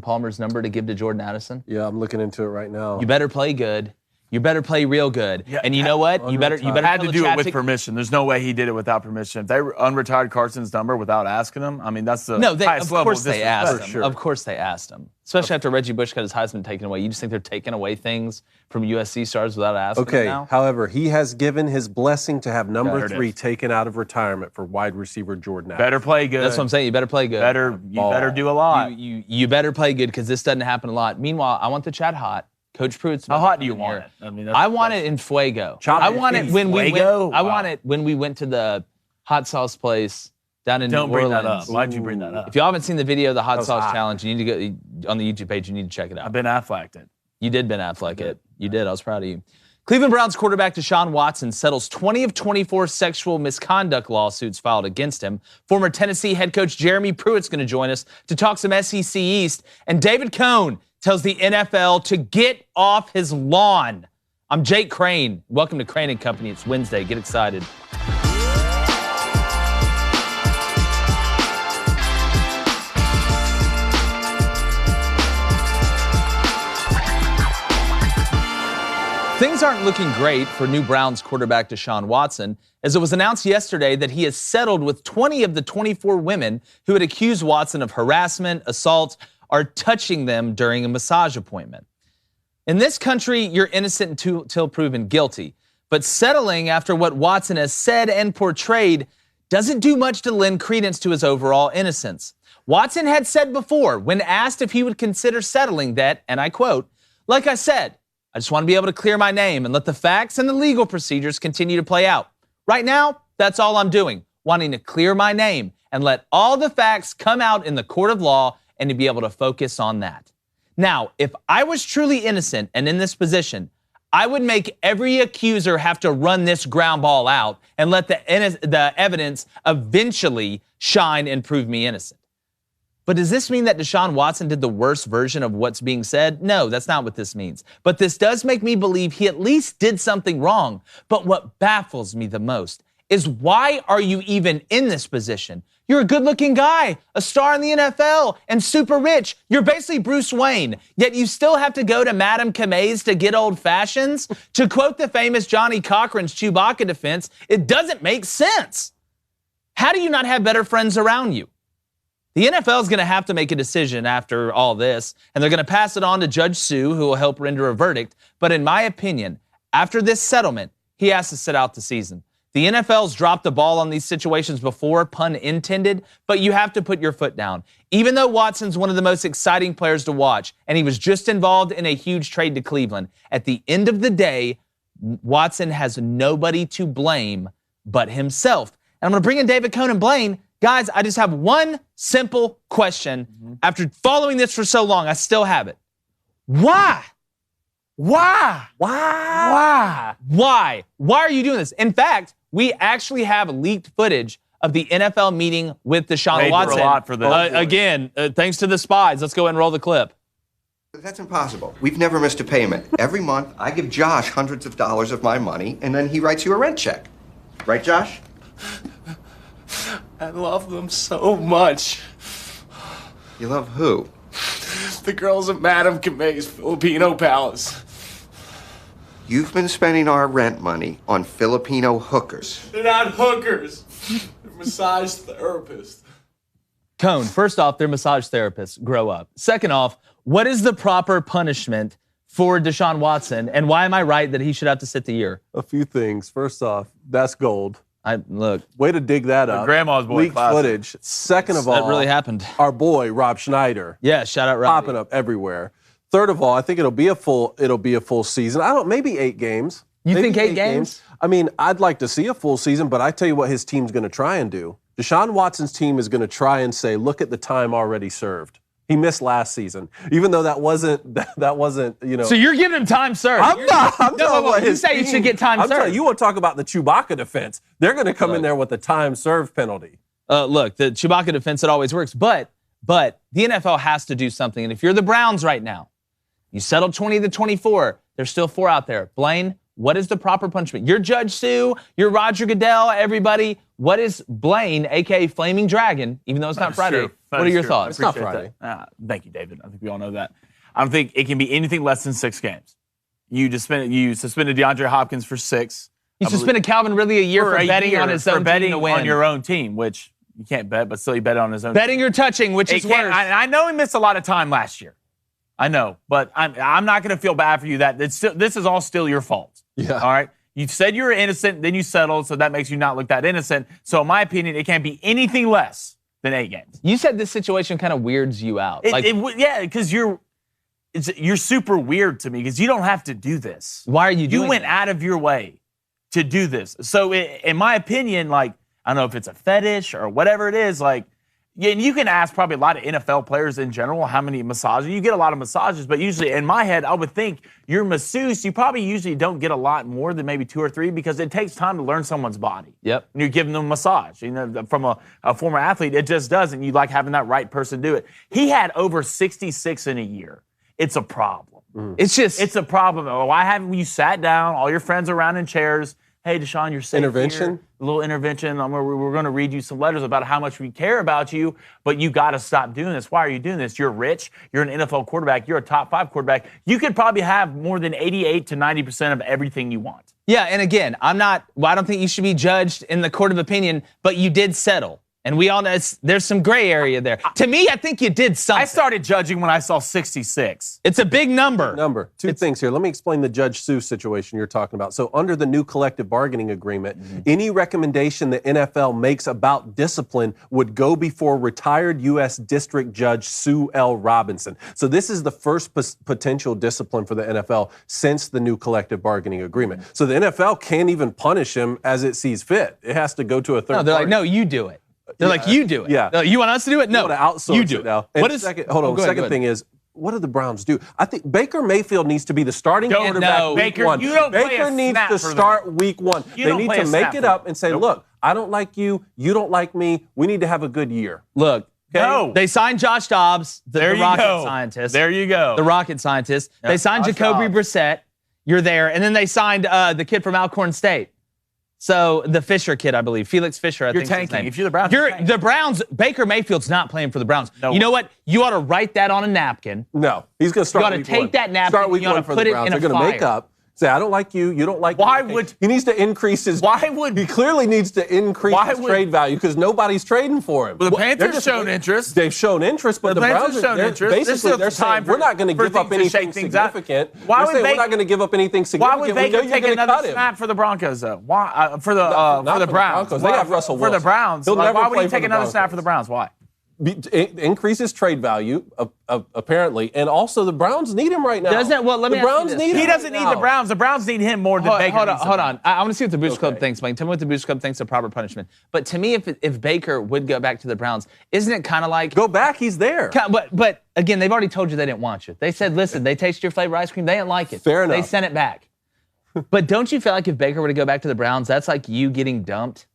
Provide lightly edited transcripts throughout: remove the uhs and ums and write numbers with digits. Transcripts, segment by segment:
Palmer's number to give to Jordan Addison? Yeah, I'm looking into it right now. You better play good. You better play real good. Yeah, and you know what? You better had to do it with permission. There's no way he did it without permission. If they unretired Carson's number without asking him, I mean, that's the highest level. Of course they asked him. Sure. Of course they asked him. Especially after Reggie Bush got his Heisman taken away. You just think they're taking away things from USC stars without asking them now? However, he has given his blessing to have number 3 taken out of retirement for wide receiver Jordan Addison. Better play good. That's what I'm saying. You better play good. You better do a lot. You better play good because this doesn't happen a lot. Meanwhile, I want the chat hot. Coach Pruitt's. How hot do you want it? I mean, I want it in fuego. I want it when we went. I want it when we went to the hot sauce place down in New Orleans. Don't bring that up. Why'd you bring that up? If y'all haven't seen the video of the hot sauce challenge, you need to go on the YouTube page. You need to check it out. I've Ben Affleck'd it. You did Ben Affleck it. You did. I was proud of you. Cleveland Browns quarterback Deshaun Watson settles 20 of 24 sexual misconduct lawsuits filed against him. Former Tennessee head coach Jeremy Pruitt's going to join us to talk some SEC East. And David Cohn tells the NFL to get off his lawn. I'm Jake Crane. Welcome to Crane & Company. It's Wednesday. Get excited. Things aren't looking great for new Browns quarterback Deshaun Watson, as it was announced yesterday that he has settled with 20 of the 24 women who had accused Watson of harassment, assault, or touching them during a massage appointment. In this country, you're innocent until proven guilty, but settling after what Watson has said and portrayed doesn't do much to lend credence to his overall innocence. Watson had said before, when asked if he would consider settling, that, and I quote, "Like I said, I just want to be able to clear my name and let the facts and the legal procedures continue to play out. Right now, that's all I'm doing, wanting to clear my name and let all the facts come out in the court of law and to be able to focus on that." Now, if I was truly innocent and in this position, I would make every accuser have to run this ground ball out and let the evidence eventually shine and prove me innocent. But does this mean that Deshaun Watson did the worst version of what's being said? No, that's not what this means. But this does make me believe he at least did something wrong. But what baffles me the most is, why are you even in this position? You're a good-looking guy, a star in the NFL, and super rich. You're basically Bruce Wayne, yet you still have to go to Madame Kamei's to get old fashions? To quote the famous Johnny Cochran's Chewbacca defense, it doesn't make sense. How do you not have better friends around you? The NFL is going to have to make a decision after all this, and they're going to pass it on to Judge Sue, who will help render a verdict. But in my opinion, after this settlement, he has to sit out the season. The NFL's dropped the ball on these situations before, pun intended, but you have to put your foot down. Even though Watson's one of the most exciting players to watch, and he was just involved in a huge trade to Cleveland, at the end of the day, Watson has nobody to blame but himself. And I'm going to bring in David Cohn and Blaine. Guys, I just have one simple question. After following this for so long, I still have it. Why? Why? Why? Why? Why? Why are you doing this? In fact, we actually have leaked footage of the NFL meeting with Deshaun Watson. A lot for this. Again, thanks to the spies. Let's go ahead and roll the clip. That's impossible. We've never missed a payment. Every month, I give Josh hundreds of dollars of my money, and then he writes you a rent check. Right, Josh? I love them so much. You love who? The girls at Madame Kamei's Filipino Palace. You've been spending our rent money on Filipino hookers. They're not hookers. They're massage therapists. Cohn, first off, they're massage therapists. Grow up. Second off, what is the proper punishment for Deshaun Watson, and why am I right that he should have to sit the year? A few things. First off, that's gold. Look. Way to dig that up. Grandma's boy leaked footage. Second of all, that really happened. Our boy Rob Schneider. Yeah, shout out Rob. Popping up everywhere. Third of all, I think it'll be a full season. Maybe 8 games. You think 8 games? I mean, I'd like to see a full season, but I tell you what his team's going to try and do. Deshaun Watson's team is going to try and say, look at the time already served. He missed last season, even though that wasn't, you know. So you're giving him time served. I'm talking about you say you should get time served. You want to talk about the Chewbacca defense. They're going to come in there with the time served penalty. Look, the Chewbacca defense, it always works. But the NFL has to do something. And if you're the Browns right now, you settled 20 to 24. There's still 4 out there. Blaine, what is the proper punishment? You're Judge Sue. You're Roger Goodell. Everybody. What is Blaine, a.k.a. Flaming Dragon, even though it's not Friday? True. What are your thoughts? It's not Friday. Thank you, David. I think we all know that. I don't think it can be anything less than 6 games. You suspended DeAndre Hopkins for 6. You suspended Calvin Ridley a year for betting on his own team to win. On your own team, which you can't bet, but still you bet on his own. Betting or touching, which is worse. I know he missed a lot of time last year. I know, but I'm not going to feel bad for you. This is all still your fault. Yeah. All right. You said you were innocent, then you settled, so that makes you not look that innocent. So in my opinion, it can't be anything less than 8 games. You said this situation kind of weirds you out. Yeah, because you're super weird to me because you don't have to do this. Why are you doing You went out of your way to do this. So in my opinion, like, I don't know if it's a fetish or whatever it is, like, yeah, and you can ask probably a lot of NFL players in general how many massages. You get a lot of massages, but usually in my head, I would think your masseuse, you probably usually don't get a lot more than maybe 2 or 3 because it takes time to learn someone's body. Yep. And you're giving them a massage. You know, from a former athlete, it just doesn't. You like having that right person do it. He had over 66 in a year. It's a problem. It's a problem. Why haven't you sat down, all your friends around in chairs? Hey, Deshaun, you're safe Intervention? here. A little intervention. We're going to read you some letters about how much we care about you, but you got to stop doing this. Why are you doing this? You're rich. You're an NFL quarterback. You're a top 5 quarterback. You could probably have more than 88 to 90% of everything you want. Yeah, and again, I don't think you should be judged in the court of opinion, but you did settle. And we all know there's some gray area there. To me, I think you did something. I started judging when I saw 66. It's a big number. Two things here. Let me explain the Judge Sue situation you're talking about. So under the new collective bargaining agreement, any recommendation the NFL makes about discipline would go before retired U.S. District Judge Sue L. Robinson. So this is the first potential discipline for the NFL since the new collective bargaining agreement. So the NFL can't even punish him as it sees fit. It has to go to a third party. They're like, no, you do it. They're like, you do it. Yeah. Like, you want us to do it? No, outsource you do it now. What is? Second thing is, what do the Browns do? I think Baker Mayfield needs to be the starting quarterback week Baker, 1. you don't play Baker a needs snap to for them. start week 1. You They don't need play to a make snap it for up them. and say, Nope. look, I don't like you. You don't like me. We need to have a good year. Look, No. they signed Josh Dobbs, the rocket scientist. There you go. The rocket scientist. Yep, They signed Josh Jacoby Dobbs. Brissett. You're there. And then they signed the kid from Alcorn State. So the Fisher kid, I believe. Felix Fisher, I think. You're tanking. If you're the Browns, You're tanking. the Browns. Baker Mayfield's not playing for the Browns. No. You know what? You ought to write that on a napkin. No, he's going to start You ought to week take 1. that napkin Start and week you ought 1 to for put the it Browns. in a They're going to make fire. up. Say, I don't like you. You don't like Why me. would- He needs to increase his. Why would- He clearly needs to increase his trade value because nobody's trading for him. Well, the They're Panthers just- shown interest. They've shown interest, but The the Panthers Browns shown they're interest. This basically is they're the time saying we're not going to for give up things to shake anything things up. significant. Why They're would saying Baker- we're not going to give up anything Why significant. would We know Baker you're take going to another cut him. snap for the Broncos, though? Why for the Not for the Browns? Broncos. They have Russell For the Wilson. Browns, He'll like, never why would play he for take the another snap Broncos. for the Browns? Why? Increases trade value, apparently, and also the Browns need him right now. Doesn't well? Let me the ask you Browns this. need him. He doesn't right need now. the Browns. The Browns need him more than Baker. Hold on. I want to see what the Booster Club Okay. thinks, Mike. Tell me what the Booster Club thinks of proper punishment. But to me, if Baker would go back to the Browns, isn't it kind of like Go back. He's there. But again, they've already told you they didn't want you. They said, listen, they tasted your flavor ice cream. They didn't like it. Fair enough. They sent it back. But don't you feel like if Baker were to go back to the Browns, that's like you getting dumped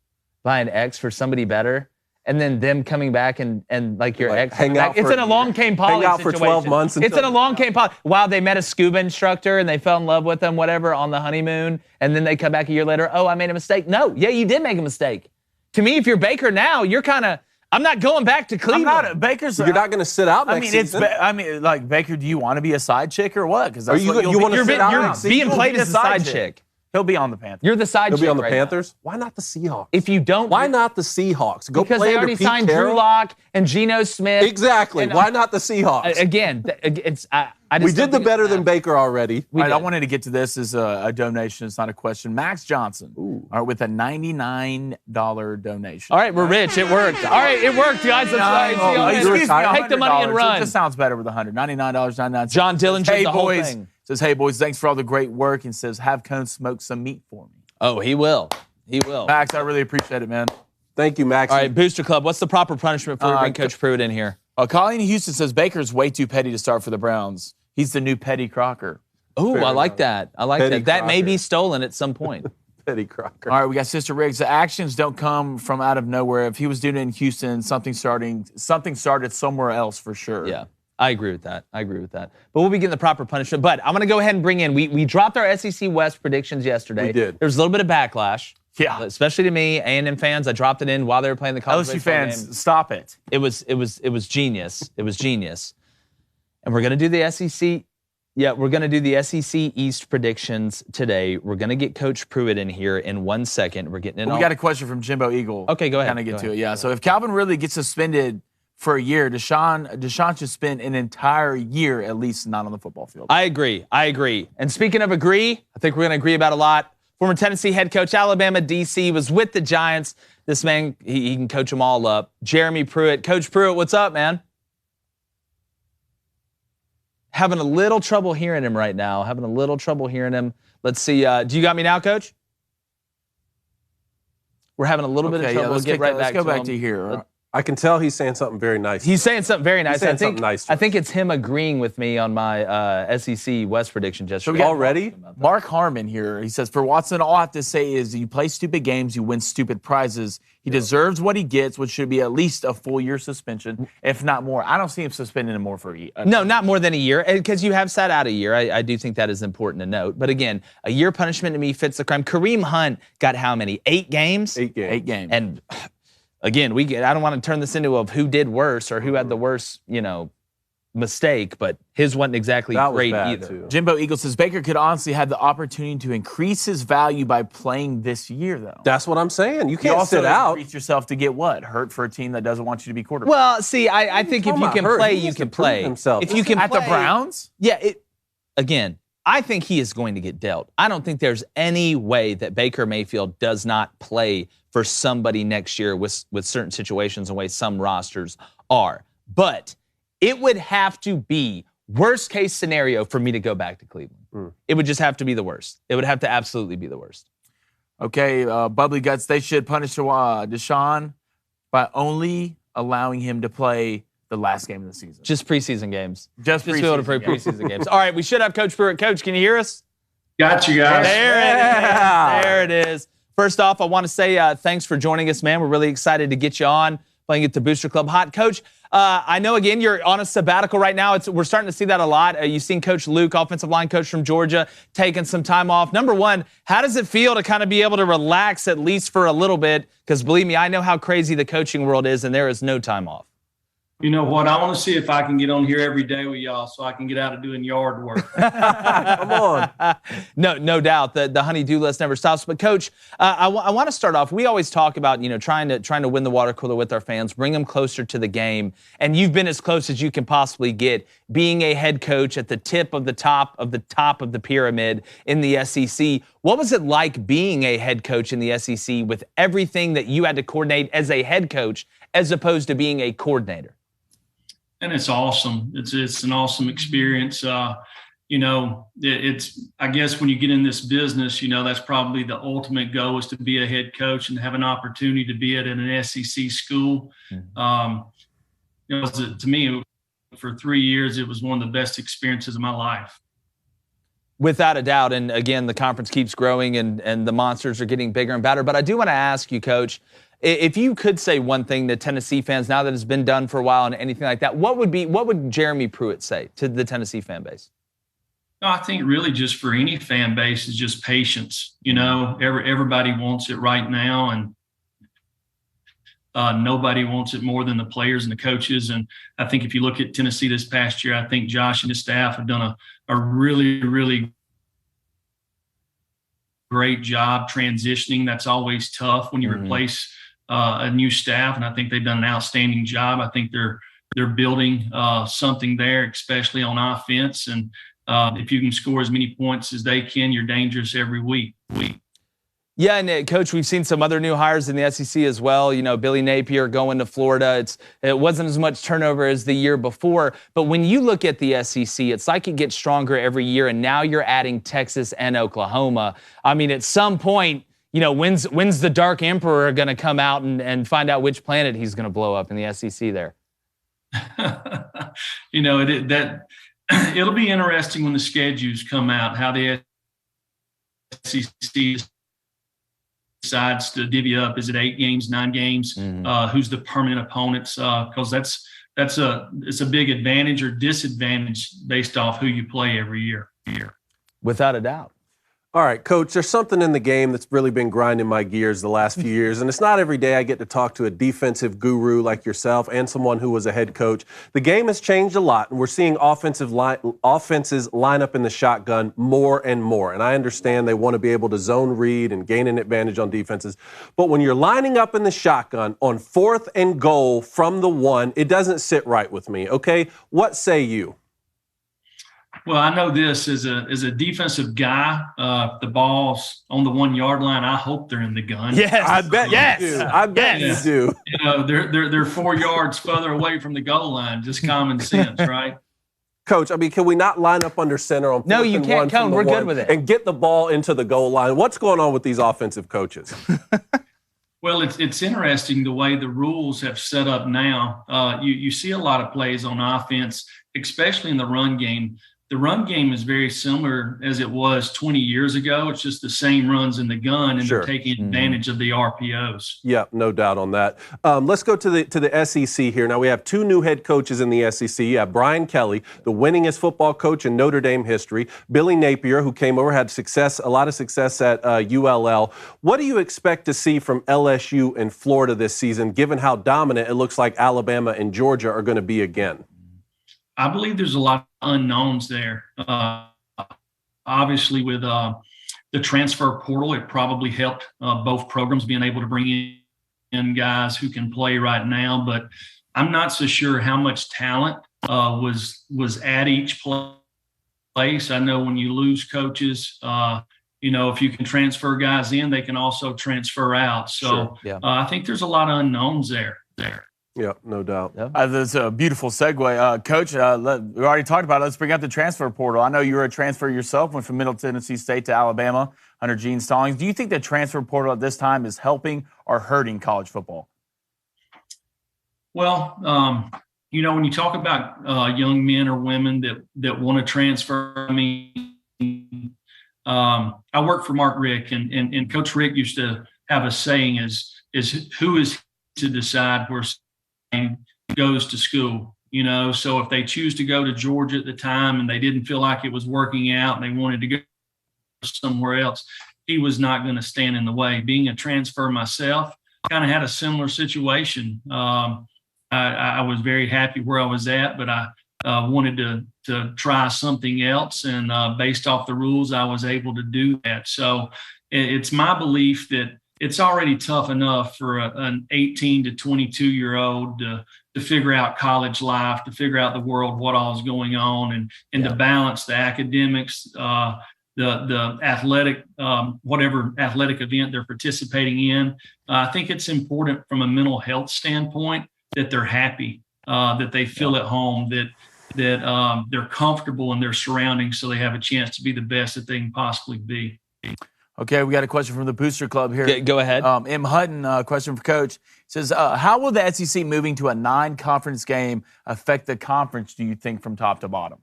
by an ex for somebody better? And then them coming back and like your ex. hang out it's for an a along year. came poly Hang out for situation. 12 months It's until- an along came poly. Wow, they met a scuba instructor and they fell in love with him, whatever, on the honeymoon. And then they come back a year later. Oh, I made a mistake. No, yeah, you did make a mistake. To me, if you're Baker now, you're kind of. I'm not going back to I'm Cleveland. not Baker's. You're not going to sit out next season. Like Baker. Do you want to be a side chick or what? Because that's you what gonna- you'll you be. wanna sit out You're next being season? played He'll as a be a side side chick. He'll be on the Panthers. You're the side He'll chick be on the right now. Panthers. Why not the Seahawks? If you don't, Why not the Seahawks? Go because play they under already Pete signed Carroll. Drew Lock and Geno Smith. Exactly. And, Why not the Seahawks? Again, it's I just We don't did the think better it's than Baker already. All right, I did. wanted to get to this as a donation. It's not a question. Max Johnson, all right, with a $99 donation. All right, we're rich. It worked. All right, it worked, guys. Excuse me, Take the money and $100. run. It just sounds better with $100. $99.99. John Dillinger, Hey, the whole boys. thing. Says, hey, boys, thanks for all the great work. And says, have Cone smoke some meat for me. Oh, he will. He will. Max, I really appreciate it, man. Thank you, Max. All right, Booster Club. What's the proper punishment for bring Coach Pruitt in here? Colleen Houston says, Baker's way too petty to start for the Browns. He's the new Petty Crocker. Oh, Fair I like enough. that. I like Petty that. That may Crocker. be stolen at some point. Petty Crocker. All right, we got Sister Riggs. The actions don't come from out of nowhere. If he was doing it in Houston, something started somewhere else for sure. Yeah, I agree with that. But we'll be getting the proper punishment. But I'm going to go ahead and bring in, we dropped our SEC West predictions yesterday. We did. There's a little bit of backlash. Yeah. Especially to me, A&M fans. I dropped it in while they were playing the college LSU baseball fans, game. stop it. It was genius. It was genius. And we're going to do the SEC. Yeah, we're going to do the SEC East predictions today. We're going to get Coach Pruitt in here in 1 second. We're getting in. We got a question from Jimbo Eagle. Okay, go ahead. Kind of get to it. Yeah. So if Calvin Ridley gets suspended for a year, Deshaun should spend an entire year at least not on the football field. I agree. And speaking of agree, I think we're going to agree about a lot. Former Tennessee head coach, Alabama DC, was with the Giants. This man, he can coach them all up. Jeremy Pruitt. Coach Pruitt, what's up, man? Having a little trouble hearing him right now. Let's see. Do you got me now, Coach? We're having a little bit of trouble. Let's get right back Let's go to back him. to here. I can tell he's saying something very nice. He's saying something very nice. He's saying something nice to I think it's him agreeing with me on my SEC West prediction So yesterday. we got Already? Mark Harmon here. He says, for Watson, all I have to say is you play stupid games, you win stupid prizes. He deserves what he gets, which should be at least a full year suspension, if not more. I don't see him suspending him more for a year. No, not more than a year, because you have sat out a year. I do think that is important to note. But again, a year punishment to me fits the crime. Kareem Hunt got how many? 8 games? 8 games. 8 games. And again, I don't want to turn this into of who did worse or who had the worst, mistake, but his wasn't exactly That was great bad, either. too. Jimbo Eagle says Baker could honestly have the opportunity to increase his value by playing this year, though. That's what I'm saying. You You can't also sit out. increase yourself to get what? Hurt for a team that doesn't want you to be quarterback. Well, see, I think if talking you about can hurt? play, He you needs to can prove play. himself. If you can at play, the Browns? Yeah, again, I think he is going to get dealt. I don't think there's any way that Baker Mayfield does not play for somebody next year with certain situations and ways some rosters are. But it would have to be worst case scenario for me to go back to Cleveland. It would just have to be the worst. It would have to absolutely be the worst. Okay, Bubbly Guts, they should punish Deshaun by only allowing him to play the last game of the season. Just preseason games. Just be able to play preseason games. All right, we should have Coach Pruitt. Coach, can you hear us? Got you guys. There it is. First off, I want to say thanks for joining us, man. We're really excited to get you on playing at the Booster Club Hot. Coach, I know, again, you're on a sabbatical right now. We're starting to see that a lot. You've seen Coach Luke, offensive line coach from Georgia, taking some time off. Number one, how does it feel to kind of be able to relax at least for a little bit? Because believe me, I know how crazy the coaching world is, and there is no time off. You know what? I want to see if I can get on here every day with y'all so I can get out of doing yard work. Come on. No doubt. The honey-do list never stops. But, Coach, I want to start off. We always talk about, trying to win the water cooler with our fans, bring them closer to the game. And you've been as close as you can possibly get, being a head coach at the top of the pyramid in the SEC. What was it like being a head coach in the SEC with everything that you had to coordinate as a head coach as opposed to being a coordinator? And it's awesome. It's an awesome experience. It's I guess when you get in this business, that's probably the ultimate goal is to be a head coach and have an opportunity to be at an SEC school. To me, for 3 years, it was one of the best experiences of my life. Without a doubt. And again, the conference keeps growing and the monsters are getting bigger and better. But I do want to ask you, Coach, if you could say one thing to Tennessee fans now that it's been done for a while and anything like that, what would Jeremy Pruitt say to the Tennessee fan base? I think really just for any fan base is just patience. Everybody wants it right now, and nobody wants it more than the players and the coaches. And I think if you look at Tennessee this past year, I think Josh and his staff have done a really, really great job transitioning. That's always tough when you replace a new staff, and I think they've done an outstanding job. I think they're building something there, especially on offense. And if you can score as many points as they can, you're dangerous every week. Yeah, and Coach, we've seen some other new hires in the SEC as well. Billy Napier going to Florida. It wasn't as much turnover as the year before. But when you look at the SEC, it's like it gets stronger every year, and now you're adding Texas and Oklahoma. I mean, at some point, when's the Dark Emperor going to come out and find out which planet he's going to blow up in the SEC there? It'll be interesting when the schedules come out, how the SEC decides to divvy up. Is it 8 games, 9 games? Who's the permanent opponents? Because it's a big advantage or disadvantage based off who you play every year. Without a doubt. All right, Coach, there's something in the game that's really been grinding my gears the last few years, and it's not every day I get to talk to a defensive guru like yourself and someone who was a head coach. The game has changed a lot, and we're seeing offenses line up in the shotgun more and more. And I understand they want to be able to zone read and gain an advantage on defenses. But when you're lining up in the shotgun on 4th and goal from the 1, it doesn't sit right with me, okay? What say you? Well, I know this as a defensive guy. If the ball's on the 1 yard line, I hope they're in the gun. Yes, I bet you do. I bet you do. You know, they're 4 yards further away from the goal line. Just common sense, right? Coach, I mean, can we not line up under center on 4th No, you and can't, 1 from Cone. the We're good 1 with it. and get the ball into the goal line? What's going on with these offensive coaches? Well, it's interesting the way the rules have set up now. You see a lot of plays on offense, especially in the run game. The run game is very similar as it was 20 years ago. It's just the same runs in the gun, and Sure. they're taking advantage of the RPOs. Yeah, no doubt on that. Let's go to the SEC here. Now, we have 2 new head coaches in the SEC. You have Brian Kelly, the winningest football coach in Notre Dame history. Billy Napier, who came over, had a lot of success at ULL. What do you expect to see from LSU and Florida this season, given how dominant it looks like Alabama and Georgia are going to be again? I believe there's a lot of unknowns there. Obviously, with the transfer portal, it probably helped both programs being able to bring in guys who can play right now. But I'm not so sure how much talent was at each place. I know when you lose coaches, if you can transfer guys in, they can also transfer out. So Sure, yeah. I think there's a lot of unknowns there. Yeah, no doubt. That's a beautiful segue. Coach, we already talked about it. Let's bring up the transfer portal. I know you were a transfer yourself, went from Middle Tennessee State to Alabama under Gene Stallings. Do you think the transfer portal at this time is helping or hurting college football? Well, when you talk about young men or women that want to transfer, I mean, I work for Mark Richt, and Coach Richt used to have a saying is who is to decide where goes to school, so if they choose to go to Georgia at the time and they didn't feel like it was working out and they wanted to go somewhere else, he was not going to stand in the way. Being a transfer myself, kind of had a similar situation. I was very happy where I was at, but I wanted to try something else, and based off the rules, I was able to do that. So it's my belief that it's already tough enough for an 18 to 22-year-old to figure out college life, to figure out the world, what all is going on, and to balance the academics, the athletic, whatever athletic event they're participating in. I think it's important from a mental health standpoint that they're happy, that they feel at home, that they're comfortable in their surroundings, so they have a chance to be the best that they can possibly be. Okay, we got a question from the Booster Club here. Go ahead. M. Hutton, question for Coach. Says, how will the SEC moving to a 9-conference game affect the conference, do you think, from top to bottom?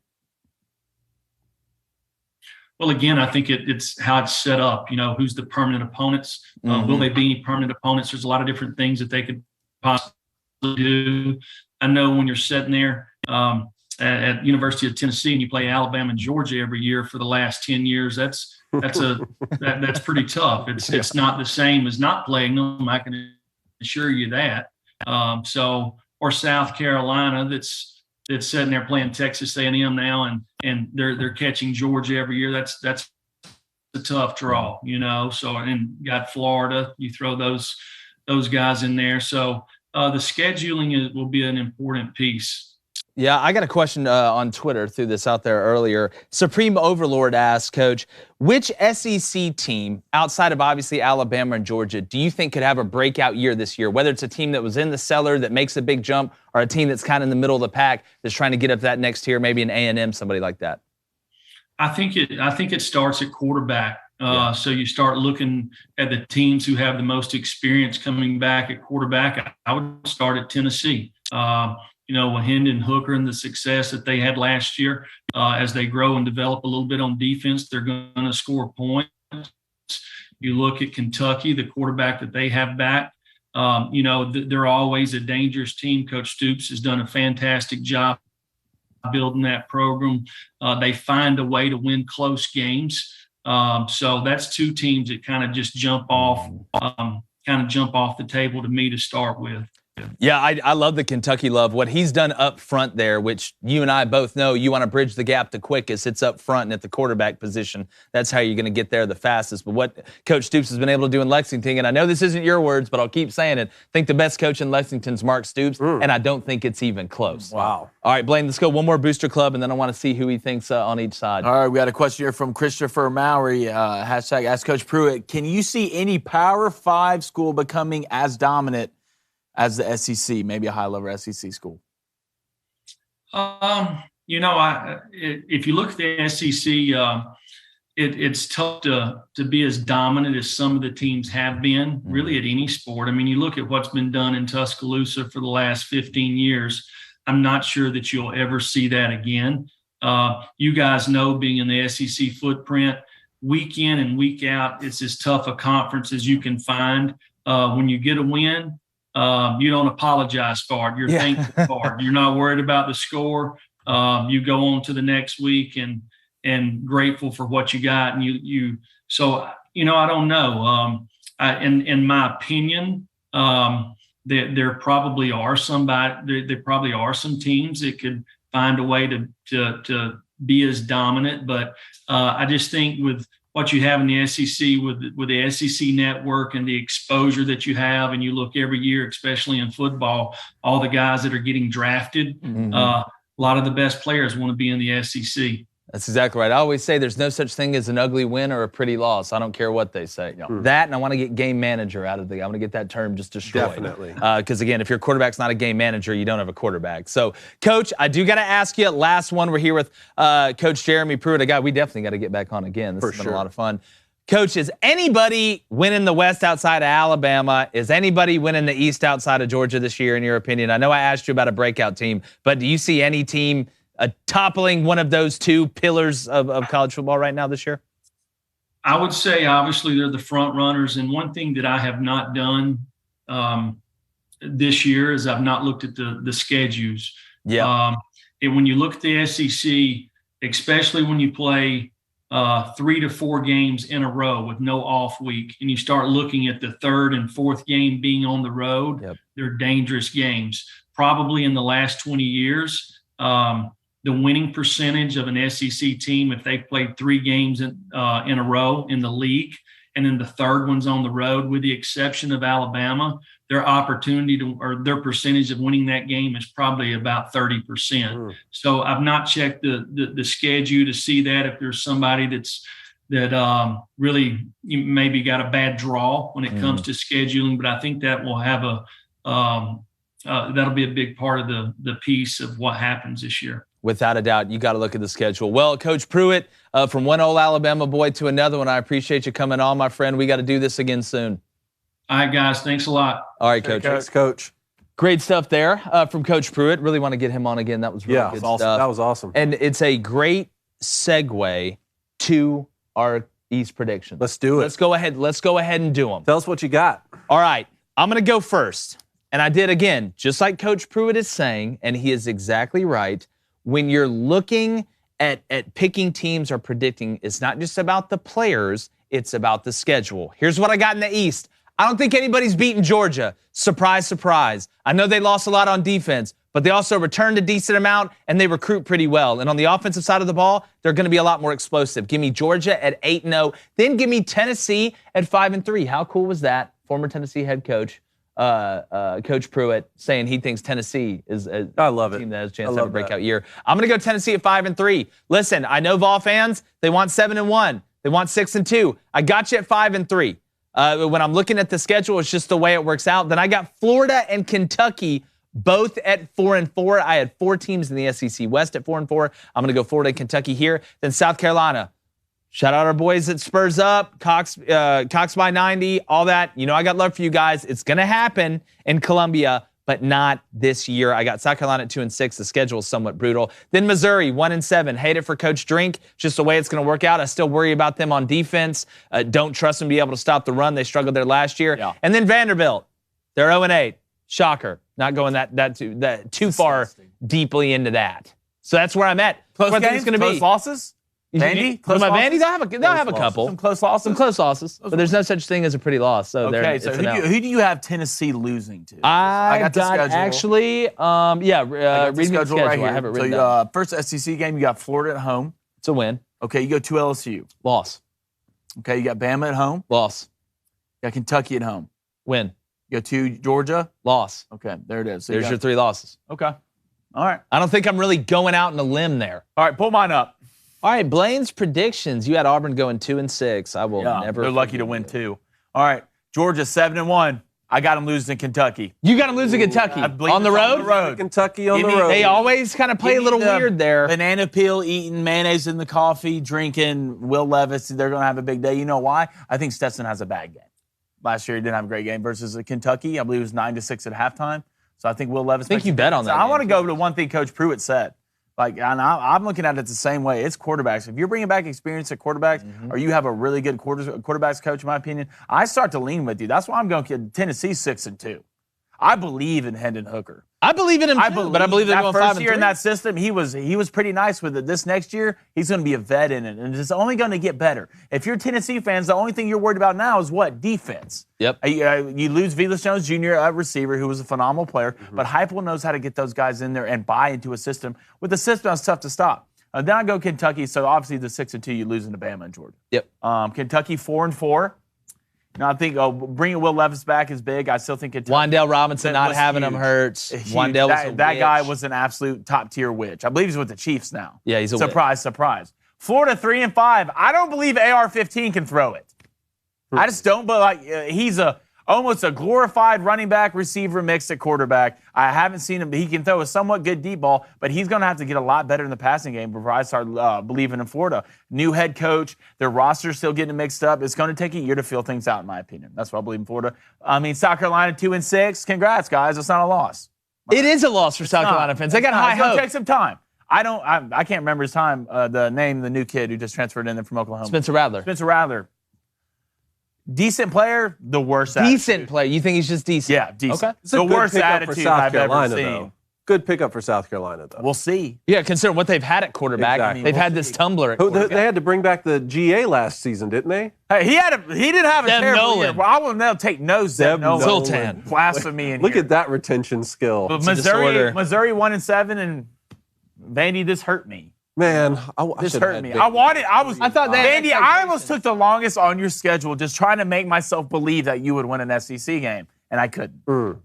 Well, again, I think it's how it's set up. Who's the permanent opponents? Will they be any permanent opponents? There's a lot of different things that they could possibly do. I know when you're sitting there at University of Tennessee and you play Alabama and Georgia every year for the last 10 years, that's pretty tough. It's not the same as not playing them. I can assure you that. Or South Carolina that's sitting there playing Texas A&M now, and they're catching Georgia every year. That's a tough draw, So, and got Florida. You throw those guys in there. So the scheduling will be an important piece. Yeah, I got a question on Twitter, threw this out there earlier. Supreme Overlord asked, Coach, which SEC team, outside of obviously Alabama and Georgia, do you think could have a breakout year this year? Whether it's a team that was in the cellar that makes a big jump, or a team that's kind of in the middle of the pack that's trying to get up that next tier, maybe an A&M, somebody like that. I think it starts at quarterback. So you start looking at the teams who have the most experience coming back at quarterback. I would start at Tennessee. With Hendon Hooker and the success that they had last year, as they grow and develop a little bit on defense, they're going to score points. You look at Kentucky, the quarterback that they have back, they're always a dangerous team. Coach Stoops has done a fantastic job building that program. They find a way to win close games. So that's two teams that kind of just jump off the table to me to start with. Yeah, I love the Kentucky love. What he's done up front there, which you and I both know, you want to bridge the gap the quickest. It's up front and at the quarterback position. That's how you're going to get there the fastest. But what Coach Stoops has been able to do in Lexington, and I know this isn't your words, but I'll keep saying it, I think the best coach in Lexington's Mark Stoops, and I don't think it's even close. Wow. All right, Blaine, let's go one more Booster Club, and then I want to see who he thinks on each side. All right, we got a question here from Christopher Mowry. Hashtag Ask Coach Pruitt. Can you see any Power 5 school becoming as dominant as the SEC, maybe a high-level SEC school? If you look at the SEC, it's tough to be as dominant as some of the teams have been, really, at any sport. I mean, you look at what's been done in Tuscaloosa for the last 15 years. I'm not sure that you'll ever see that again. You guys know, being in the SEC footprint, week in and week out, it's as tough a conference as you can find. When you get a win, you don't apologize for it. You're thankful for it. You're not worried about the score. You go on to the next week and grateful for what you got. And so I don't know. In my opinion, there probably are there probably are some teams that could find a way to be as dominant. But I just think with what you have in the SEC, with the SEC network and the exposure that you have, and you look every year, especially in football, all the guys that are getting drafted, a lot of the best players want to be in the SEC. That's exactly right. I always say there's no such thing as an ugly win or a pretty loss. I don't care what they say. That, and I want to get game manager out of I want to get that term just destroyed. Definitely. Because, again, if your quarterback's not a game manager, you don't have a quarterback. So, Coach, I do got to ask you, last one. We're here with Coach Jeremy Pruitt, a guy we definitely got to get back on again. This has been a lot of fun. Coach, is anybody winning the West outside of Alabama? Is anybody winning the East outside of Georgia this year, in your opinion? I know I asked you about a breakout team, but do you see any team toppling one of those two pillars of college football right now this year? I would say, obviously, they're the front runners. And one thing that I have not done this year is I've not looked at the schedules. And when you look at the SEC, especially when you play 3 to 4 games in a row with no off week, and you start looking at the third and fourth game being on the road, they're dangerous games. Probably in the last 20 years, the winning percentage of an SEC team, if they've played 3 games in a row in the league, and then the third one's on the road, with the exception of Alabama, their opportunity or their percentage of winning that game is probably about 30%. So I've not checked the schedule to see that, if there's somebody that really maybe got a bad draw when it comes to scheduling, but I think that will have that'll be a big part of the piece of what happens this year. Without a doubt, you got to look at the schedule. Well, Coach Pruitt, from one old Alabama boy to another one, I appreciate you coming on, my friend. We got to do this again soon. All right, guys. Thanks a lot. All right, Coach. Thanks, Coach. Great stuff there from Coach Pruitt. Really want to get him on again. That was really good stuff. That was awesome. And it's a great segue to our East predictions. Let's do it. Let's go ahead and do them. Tell us what you got. All right. I'm going to go first. And I did again, just like Coach Pruitt is saying, and he is exactly right. When you're looking at picking teams or predicting, it's not just about the players, it's about the schedule. Here's what I got in the East. I don't think anybody's beaten Georgia. Surprise, surprise. I know they lost a lot on defense, but they also returned a decent amount, and they recruit pretty well. And on the offensive side of the ball, they're going to be a lot more explosive. Give me Georgia at 8-0. Then give me Tennessee at 5-3. How cool was that? Former Tennessee head coach, Coach Pruitt, saying he thinks Tennessee is a team that has a chance to have a breakout year. I'm going to go Tennessee at 5-3. Listen, I know Vol fans, they want 7-1. They want 6-2. I got you at 5-3. When I'm looking at the schedule, it's just the way it works out. Then I got Florida and Kentucky both at 4-4. I had 4 teams in the SEC West at 4-4. I'm going to go Florida and Kentucky here. Then South Carolina. Shout out our boys at Spurs Up, Cox by 90, all that. You know, I got love for you guys. It's going to happen in Columbia, but not this year. I got South Carolina at 2-6. The schedule is somewhat brutal. Then Missouri, 1-7. Hate it for Coach Drink. Just the way it's going to work out. I still worry about them on defense. Don't trust them to be able to stop the run. They struggled there last year. Yeah. And then Vanderbilt, they're 0-8. Shocker. Not going that too far deeply into that. So that's where I'm at. Close games, close losses? Vandy? Close Close Vandy, losses? they'll have a couple. Some close losses? Some close losses. But there's no such thing as a pretty loss. So Okay, so who do you have Tennessee losing to? I got the schedule. actually, read me the schedule. right here. I have it written down. First SEC game, you got Florida at home. It's a win. Okay, you go to LSU. Loss. Okay, you got Bama at home. Loss. You got Kentucky at home. Win. You go to Georgia. Loss. Okay, there it is. So There's your 3 losses. Okay. All right. I don't think I'm really going out on a limb there. All right, pull mine up. All right, Blaine's predictions. You had Auburn going 2-6. I will never. They're lucky to win 2. All right, Georgia 7-1. I got them losing to Kentucky. You got them losing to Kentucky on the road. Kentucky on the road. They always kind of play a little weird there. Banana peel eating, mayonnaise in the coffee, drinking. Will Levis, they're going to have a big day. You know why? I think Stetson has a bad game. Last year he didn't have a great game versus Kentucky. I believe it was 9-6 at halftime. So I think Will Levis. I think you bet on that. I want to go to one thing Coach Pruitt said. Like, and I'm looking at it the same way. It's quarterbacks. If you're bringing back experience at quarterbacks, or you have a really good quarterbacks coach, in my opinion, I start to lean with you. That's why I'm going to Tennessee 6-2. I believe in Hendon Hooker. I believe in him too, but I believe they're going 5-3. First year in that system, he was pretty nice with it. This next year, he's going to be a vet in it, and it's only going to get better. If you're Tennessee fans, the only thing you're worried about now is what? Defense. Yep. You lose Velus Jones Jr., a receiver who was a phenomenal player, but Heupel knows how to get those guys in there and buy into a system. With the system, it's tough to stop. Then I go Kentucky, so obviously the 6-2, you lose into Bama and Georgia. Yep. Kentucky 4-4. Now I think bringing Will Levis back is big. I still think Wandale Robinson not having him hurts. Wandale that guy was an absolute top tier witch. I believe he's with the Chiefs now. Yeah, he's a surprise. Florida 3-5. I don't believe AR-15 can throw it. I just don't. But he's almost a glorified running back receiver mixed at quarterback. I haven't seen him. He can throw a somewhat good deep ball, but he's going to have to get a lot better in the passing game before I start believing in Florida. New head coach, their roster's still getting mixed up. It's going to take a year to feel things out, in my opinion. That's what I believe in Florida. I mean, South Carolina 2-6. Congrats, guys. It's not a loss. It is a loss for South Carolina fans. They got high hopes. It'll take some time. I can't remember his time. The new kid who just transferred in there from Oklahoma. Spencer Rattler. Decent player, the worst Decent player. You think he's just decent? Yeah, decent. Okay. It's a good worst pickup attitude for South I've Carolina, ever seen. though. Good pickup for South Carolina, though. We'll see. Yeah, considering what they've had at quarterback. Exactly. They've had this tumbler at quarterback. They had to bring back the GA last season, didn't they? Hey, he didn't have a Zeb terrible Nolan. year. Well, I will now take no Zeb Nolan. Sultan. Blasphemy in Look here. at that retention skill. But disorder. Missouri 1-7, and Vandy, this hurt me. Man, I This should hurt have me. had I thought they had Vandy, I almost took the longest on your schedule just trying to make myself believe that you would win an SEC game, and I couldn't.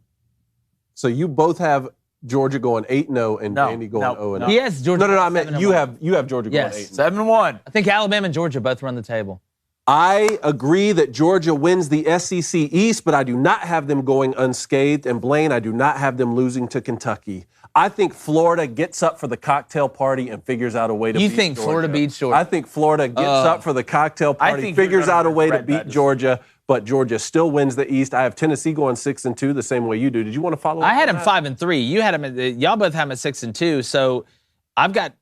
So you both have Georgia going 8-0 and Vandy going 0-0. He has Georgia. No, I meant you have Georgia going 8-0. 7-1. I think Alabama and Georgia both run the table. I agree that Georgia wins the SEC East, but I do not have them going unscathed. And Blaine, I do not have them losing to Kentucky. I think Florida gets up for the cocktail party and figures out a way to beat Georgia. You think Florida beats Georgia? I think Florida gets up for the cocktail party, figures out a way to beat Georgia, but Georgia still wins the East. I have Tennessee going 6-2 the same way you do. Did you want to follow up? I had them 5-3. You had them. Y'all both have them at 6-2. So I've got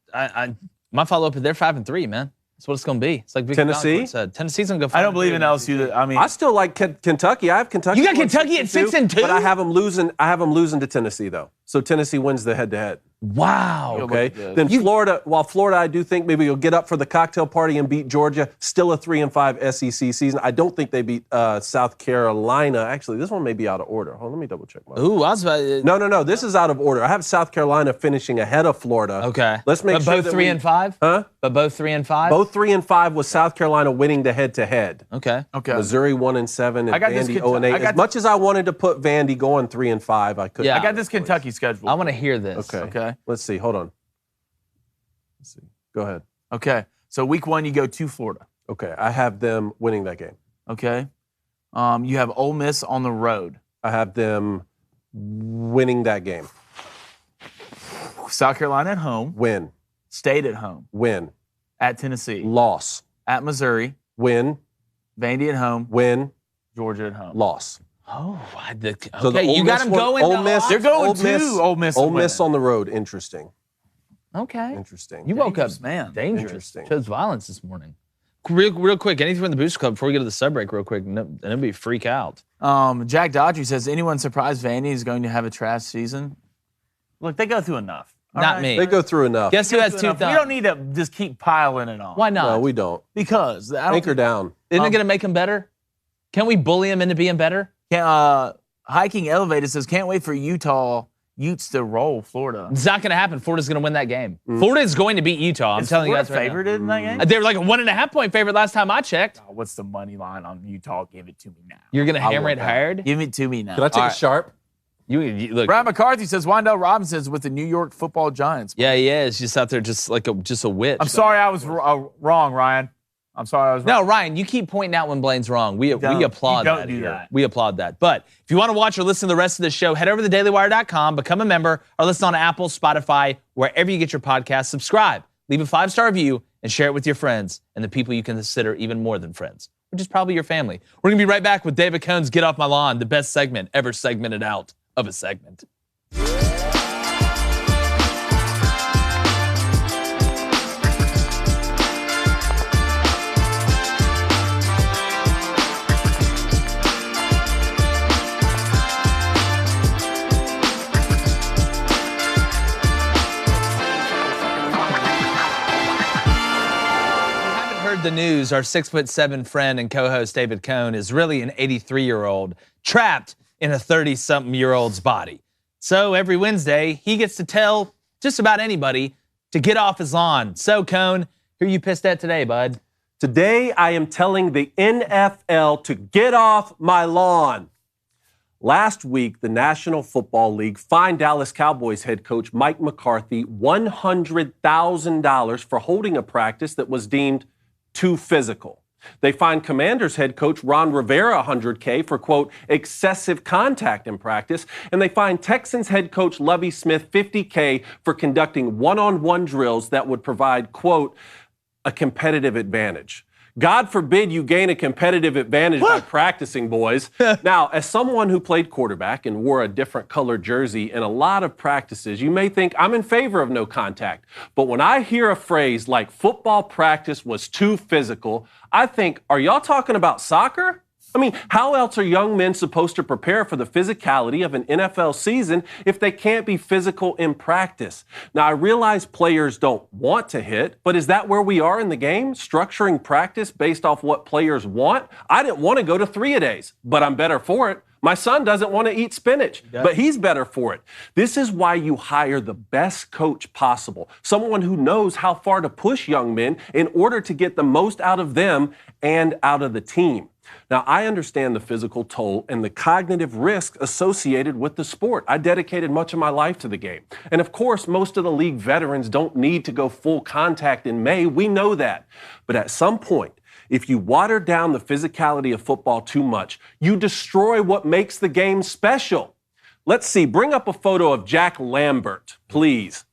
my follow up. They're 5-3, man. That's what it's going to be. It's like Big Tennessee said. Tennessee's going to go 5-3. I don't believe in LSU. I still like Kentucky. I have Kentucky. You got Kentucky at 6-2, but I have them losing. I have them losing to Tennessee though. So Tennessee wins the head-to-head. Wow. Okay. Then Florida. While Florida, I do think maybe you'll get up for the cocktail party and beat Georgia. Still a 3-5 SEC season. I don't think they beat South Carolina. Actually, this one may be out of order. Hold on, let me double check. Ooh, I was about. No. This is out of order. I have South Carolina finishing ahead of Florida. Okay. Let's make sure both that 3-5. Huh? But both 3-5. Both 3-5 with South Carolina winning the head-to-head. Okay. Missouri 1-7 and I got this Vandy 0-8. As much as I wanted to put Vandy going 3-5, I couldn't. Yeah. I got this Kentucky schedule. I want to hear this. Okay. Let's see. Hold on. Let's see. Go ahead. Okay. So week 1, you go to Florida. Okay. I have them winning that game. Okay. You have Ole Miss on the road. I have them winning that game. South Carolina at home. Win. State at home. Win. At Tennessee. Loss. At Missouri. Win. Vandy at home. Win. Georgia at home. Loss. Oh, So the okay. You got them going. Ole Miss. They're going to Ole Miss. Ole Miss on the road. Interesting. Okay. Interesting. You woke up, man. Dangerous. Interesting. Chose violence this morning. Real quick. Anything from the Booster Club before we get to the sub break? Real quick, and it'll be freak out. Jack Dodgery says, anyone surprised Vandy is going to have a trash season? Look, they go through enough. Not me. They go through enough. Guess who has 2 thumbs? We don't need to just keep piling it on. Why not? No, we don't. Because I don't Anchor down. Isn't it going to make them better? Can't we bully them into being better? Hiking Elevated says, can't wait for Utah Utes to roll Florida. It's not going to happen. Florida's going to win that game. Florida is going to beat Utah. I'm telling you Florida guys right favored in that game? now. They were like a 1.5 point favorite last time I checked. Oh, what's the money line on Utah? Give it to me now. You're going to hammer want it that. hard? Give it to me now. Can I take a sharp? You look. Brian McCarthy says Wandale Robinson's with the New York Football Giants. Yeah, he is. Just out there just like a witch. I'm sorry I was wrong, Ryan. I'm sorry I was wrong. No, Ryan, you keep pointing out when Blaine's wrong. We applaud don't that do here. that. We applaud that. But if you want to watch or listen to the rest of the show, head over to dailywire.com, become a member, or listen on Apple, Spotify, wherever you get your podcasts. Subscribe, leave a 5-star review, and share it with your friends and the people you consider even more than friends, which is probably your family. We're going to be right back with David Cohn's Get Off My Lawn, the best segment ever segmented out of a segment. The news, our 6'7" friend and co-host David Cohn is really an 83-year-old trapped in a 30-something-year-old's body. So every Wednesday, he gets to tell just about anybody to get off his lawn. So Cohn, who are you pissed at today, bud? Today, I am telling the NFL to get off my lawn. Last week, the National Football League fined Dallas Cowboys head coach Mike McCarthy $100,000 for holding a practice that was deemed too physical. They fined Commanders head coach Ron Rivera $100K for, quote, excessive contact in practice, and they fined Texans head coach Lovie Smith $50K for conducting one-on-one drills that would provide, quote, a competitive advantage. God forbid you gain a competitive advantage by practicing, boys. Now, as someone who played quarterback and wore a different colored jersey in a lot of practices, you may think I'm in favor of no contact. But when I hear a phrase like football practice was too physical, I think, are y'all talking about soccer? I mean, how else are young men supposed to prepare for the physicality of an NFL season if they can't be physical in practice? Now, I realize players don't want to hit, but is that where we are in the game? Structuring practice based off what players want? I didn't want to go to 3-a-days, but I'm better for it. My son doesn't want to eat spinach, but he's better for it. This is why you hire the best coach possible, someone who knows how far to push young men in order to get the most out of them and out of the team. Now, I understand the physical toll and the cognitive risk associated with the sport. I dedicated much of my life to the game. And of course, most of the league veterans don't need to go full contact in May. We know that. But at some point, if you water down the physicality of football too much, you destroy what makes the game special. Let's see, bring up a photo of Jack Lambert, please.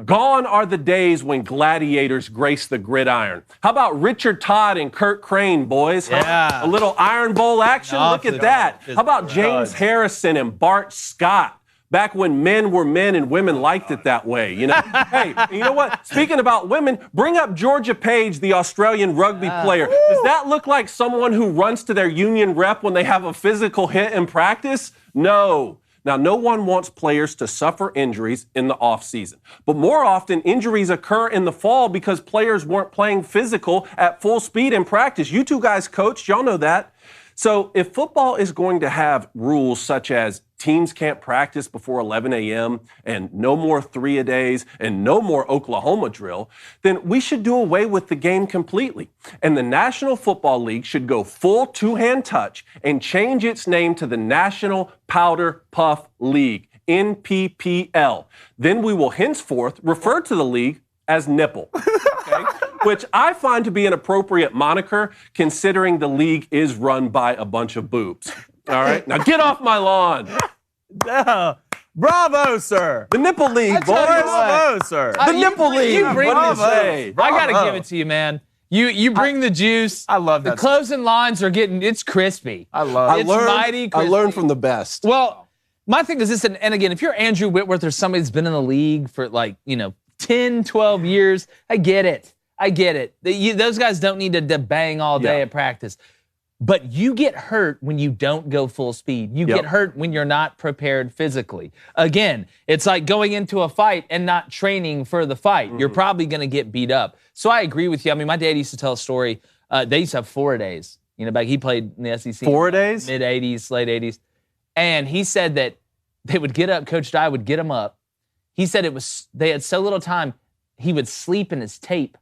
Gone are the days when gladiators graced the gridiron. How about Richard Todd and Kurt Crane, boys? Yeah. A little Iron Bowl action? Look at that. How about James Harrison and Bart Scott? Back when men were men and women liked it that way, you know? Hey, you know what? Speaking about women, bring up Georgia Page, the Australian rugby player. Does that look like someone who runs to their union rep when they have a physical hit in practice? No. Now, no one wants players to suffer injuries in the offseason. But more often, injuries occur in the fall because players weren't playing physical at full speed in practice. You two guys coached, y'all know that. So if football is going to have rules such as teams can't practice before 11 a.m. and no more 3-a-days and no more Oklahoma drill, then we should do away with the game completely. And the National Football League should go full two-hand touch and change its name to the National Powder Puff League, NPPL. Then we will henceforth refer to the league as Nipple. Okay? Which I find to be an appropriate moniker considering the league is run by a bunch of boobs. All right? Now get off my lawn. Bravo, sir. The Nipple League, boys. Bravo, sir. The Nipple League. You bring What do you this. say? I got to give it to you, man. You bring the juice. I love that. The closing lines are it's crispy. I love it. It's mighty crispy. I learned from the best. Well, my thing is this, and again, if you're Andrew Whitworth or somebody that's been in the league for 10, 12 years, I get it. Those guys don't need to bang all day at practice. But you get hurt when you don't go full speed. You get hurt when you're not prepared physically. Again, it's like going into a fight and not training for the fight. You're probably going to get beat up. So I agree with you. I mean, my dad used to tell a story. They used to have 4-a-days. You know, back he played in the SEC. 4-a-days? Mid-'80s, late 80s. And he said that they would get up, Coach Dye would get them up. He said they had so little time, he would sleep in his tape.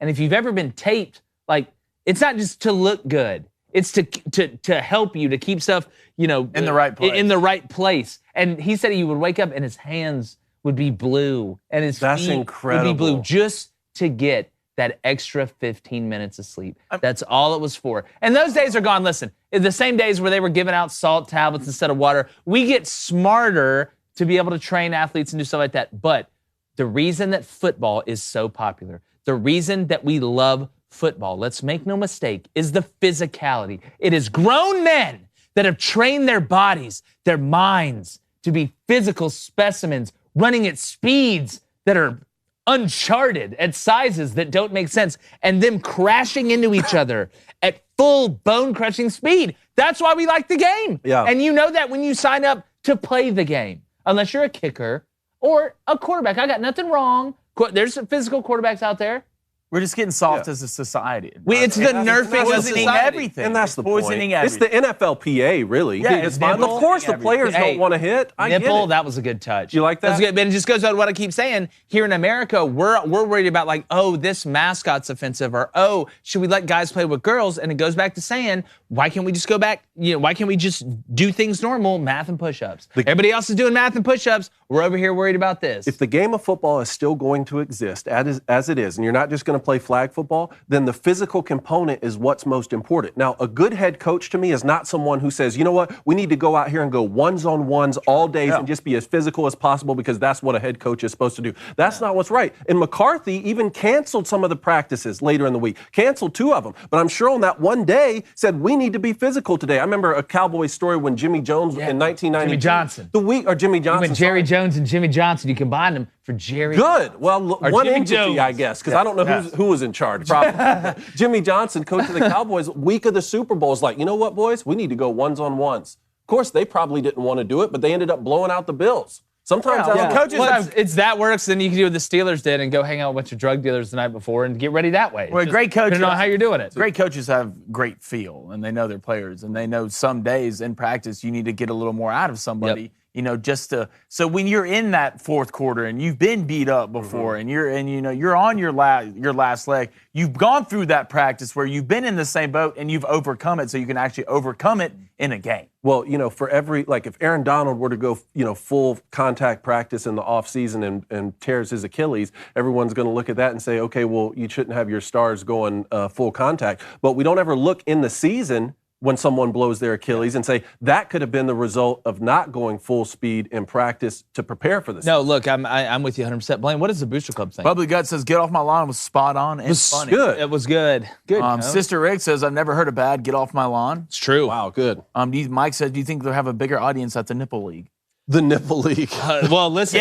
And if you've ever been taped, like, it's not just to look good. It's to help you, to keep stuff, you know, in the right place. In the right place. And he said he would wake up and his hands would be blue and his feet would be blue just to get that extra 15 minutes of sleep. That's all it was for. And those days are gone. Listen, the same days where they were giving out salt tablets instead of water, we get smarter to be able to train athletes and do stuff like that. But the reason that football is so popular, the reason that we love football, let's make no mistake, is the physicality. It is grown men that have trained their bodies, their minds, to be physical specimens, running at speeds that are uncharted, at sizes that don't make sense, and them crashing into each other at full bone-crushing speed. That's why we like the game. Yeah. And you know that when you sign up to play the game. Unless you're a kicker or a quarterback. I got nothing wrong. There's physical quarterbacks out there. We're just getting soft as a society. It's the nerfing of poisoning society. everything. And that's the poisoning point. It's the NFLPA, really. Yeah, it's fine. Of course, the players don't want to hit. I get Nipple, it. that was a good touch. You like that? That's good. But it just goes on what I keep saying. Here in America, we're worried about like, oh, this mascot's offensive, or oh, should we let guys play with girls? And it goes back to saying, why can't we just go back? You know, why can't we just do things normal, math and push-ups? Everybody else is doing math and push-ups. We're over here worried about this. If the game of football is still going to exist as it is, and you're not just going to play flag football, then the physical component is what's most important. Now, a good head coach to me is not someone who says, you know what, we need to go out here and go ones-on-ones all days and just be as physical as possible because that's what a head coach is supposed to do. That's not what's right. And McCarthy even canceled some of the practices later in the week, canceled 2 of them. But I'm sure on that one day said, we need to be physical today. I remember a Cowboys story when Jimmy Jones in 1990. Jimmy Johnson. Jimmy Johnson. When Jerry Jones and Jimmy Johnson, you combined them for Jerry. Good. Well, one Jimmy entity, Jones. I guess, because I don't know who was in charge. Probably. Jimmy Johnson, coach of the Cowboys, week of the Super Bowl, is like, you know what, boys? We need to go ones-on-ones. Of course, they probably didn't want to do it, but they ended up blowing out the Bills. Sometimes coaches it's that works, then you can do what the Steelers did and go hang out with a bunch of drug dealers the night before and get ready that way. Well, great coaches. I don't know how you're doing it. Great coaches have great feel, and they know their players, and they know some days in practice you need to get a little more out of somebody. Yep. You know, just to so when you're in that fourth quarter and you've been beat up before, and you're on your last leg, you've gone through that practice where you've been in the same boat and you've overcome it, so you can actually overcome it in a game. Well, you know, for every, like if Aaron Donald were to go, full contact practice in the offseason and tears his Achilles, everyone's going to look at that and say, okay, well, you shouldn't have your stars going full contact. But we don't ever look in the season when someone blows their Achilles and say that could have been the result of not going full speed in practice to prepare for this. No, look, I'm with you 100%. Blaine, what does the Booster Club think? Bubbly Gut says, get off my lawn was spot on and funny. Good. It was good. Good. Sister Rick says, I've never heard a bad get off my lawn. It's true. Wow, good. Mike says, do you think they'll have a bigger audience at the Nipple League? The Nipple League. Well, listen,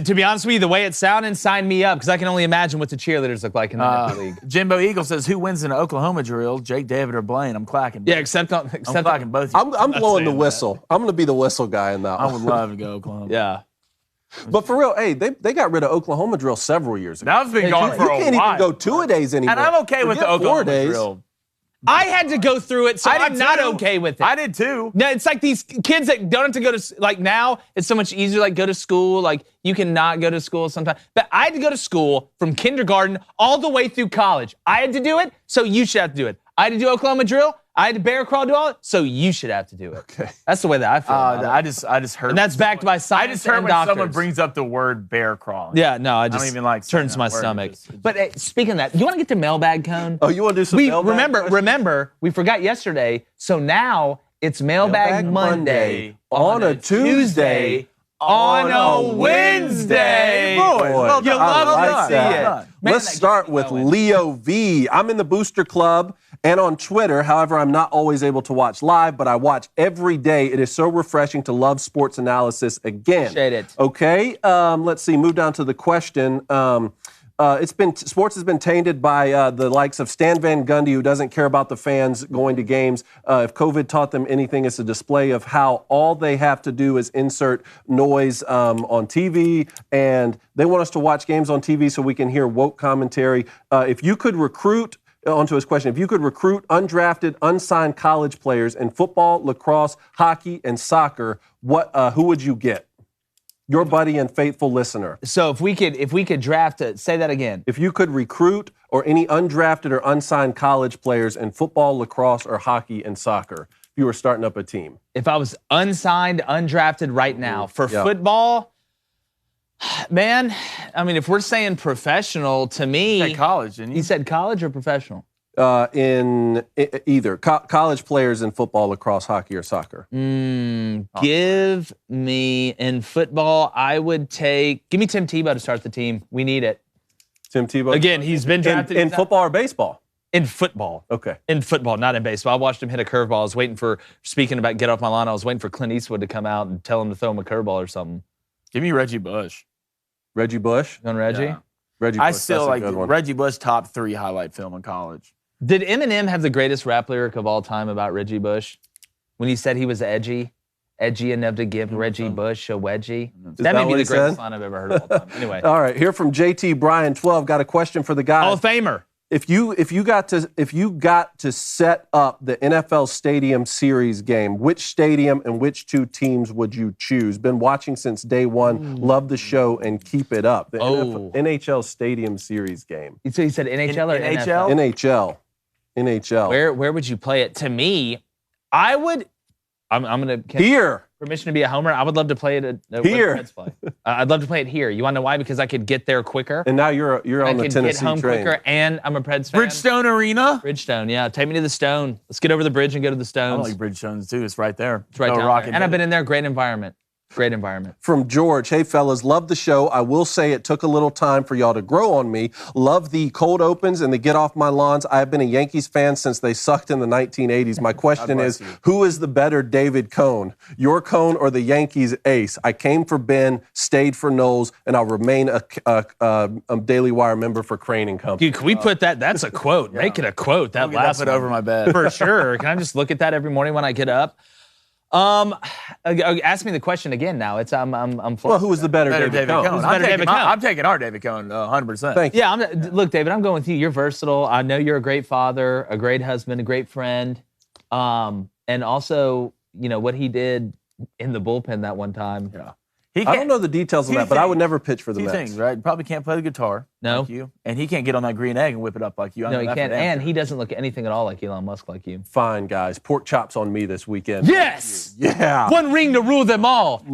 to be honest with you, the way it sounded, sign me up, because I can only imagine what the cheerleaders look like in the Nipple League. Jimbo Eagle says, who wins in an Oklahoma drill, Jake, David, or Blaine? I'm clacking. Yeah, except I'm clacking both. I'm blowing the whistle. I'm going to be the whistle guy in that I one. would love to go Oklahoma. Yeah. But for real, hey, they got rid of Oklahoma drill several years ago. That's been going for a while. You can't even go 2-a-days anymore. And I'm okay with the Oklahoma 4 days. drill. I had to go through it, so I'm not okay with it. I did too. No, it's like these kids that don't have to go to, like now, it's so much easier, like go to school, like you can not go to school sometimes. But I had to go to school from kindergarten all the way through college. I had to do it, so you should have to do it. I had to do Oklahoma drill, I had to bear crawl, do all it, so you should have to do it. Okay. That's the way that I feel about it. I just heard. And that's backed by science I just heard and when doctors. someone brings up the word bear crawling. Yeah, no, I just don't even like turns saying my that word. stomach. It's But hey, speaking of that, you want to get to mailbag cone? Oh, you want to do some mailbag questions? Remember, we forgot yesterday, so now it's mailbag Monday on a Tuesday on a Wednesday. Boy, you love to see it. Man, Let's start with Leo V. I'm in the Booster Club and on Twitter. However, I'm not always able to watch live, but I watch every day. It is so refreshing to love sports analysis again. Appreciate it. Okay, let's see. Move down to the question. sports has been tainted by the likes of Stan Van Gundy, who doesn't care about the fans going to games. If COVID taught them anything, it's a display of how all they have to do is insert noise on TV, and they want us to watch games on TV so we can hear woke commentary. If you could recruit, onto his question, if you could recruit undrafted, unsigned college players in football, lacrosse, hockey, and soccer, who would you get? Your buddy and faithful listener. So if we could draft it, say that again. If you could recruit or any undrafted or unsigned college players in football, lacrosse, or hockey and soccer, if you were starting up a team. If I was unsigned, undrafted right now for football, man, I mean, if we're saying professional, to me, You said college, didn't you? You said college or professional? In either college players in football, lacrosse, hockey, or soccer. Give me in football. Give me Tim Tebow to start the team. We need it. Tim Tebow. Again, he's been drafted in football or baseball. In football. Okay. In football, not in baseball. I watched him hit a curveball. I was waiting for, speaking about get off my lawn, I was waiting for Clint Eastwood to come out and tell him to throw him a curveball or something. Give me Reggie Bush. Reggie Bush. On Reggie? Yeah. Reggie Bush. I still that's a like good one. Reggie Bush top 3 highlight film in college. Did Eminem have the greatest rap lyric of all time about Reggie Bush? When he said he was edgy enough to give Reggie Bush a wedgie? That may what be he the greatest said? line I've ever heard of all time. Anyway. All right, here from JT Bryan 12. Got a question for the guys. Hall of Famer. If you got to set up the NFL Stadium Series game, which stadium and which 2 teams would you choose? Been watching since day one. Love the show and keep it up. The NHL Stadium Series game. So he said NHL or NHL? NFL? NHL. Where would you play it? To me, I would. I'm gonna Here. Permission to be a homer. I would love to play it at Here. Reds play. I'd love to play it here. You want to know why? Because I could get there quicker. And now you're on the I could Tennessee get home train. quicker, and I'm a Preds fan. Bridgestone Arena. Bridgestone, yeah. Take me to the Stone. Let's get over the bridge and go to the I Stones. like Bridgestone too. It's right there. It's right Go down rock there. And I've been in there. Great environment. Great environment. From George, hey fellas, love the show. I will say it took a little time for y'all to grow on me. Love the cold opens and the get off my lawns. I have been a Yankees fan since they sucked in the 1980s. My question is, who is the better David Cone? Your Cone or the Yankees ace? I came for Ben, stayed for Knowles, and I'll remain a Daily Wire member for Crane and Company. Dude, can we put that? That's a quote. Make it a quote. That last put one. over my bed. For sure. Can I just look at that every morning when I get up? Ask me the question again now. It's I'm Well, who was the better David Cone? Who's better David Cone? I'm taking our David Cone 100%. Thank you. Yeah, look, David, I'm going with you. You're versatile. I know you're a great father, a great husband, a great friend. And also, what he did in the bullpen that one time. Yeah. I don't know the details on that, but I would never pitch for the Two Mets. things, right? You probably can't play the guitar. No. Like you. And he can't get on that green egg and whip it up like you. No, he can't. And he doesn't look anything at all like Elon Musk like you. Fine, guys. Pork chops on me this weekend. Yes! Yeah. One ring to rule them all.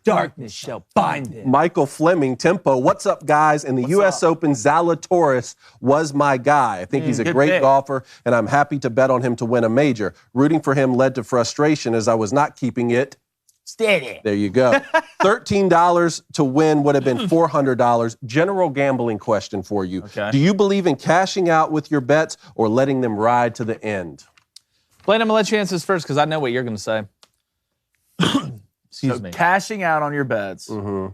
Darkness shall bind them. Michael Fleming, Tempo. What's up, guys? In the U.S. Open, Zalatoris was my guy. I think he's a great golfer, and I'm happy to bet on him to win a major. Rooting for him led to frustration as I was not keeping it steady. There you go. $13 to win would have been $400. General gambling question for you. Okay. Do you believe in cashing out with your bets or letting them ride to the end? Blaine, I'm going to let you answer this first because I know what you're going to say. Excuse me. Cashing out on your bets. Mm-hmm.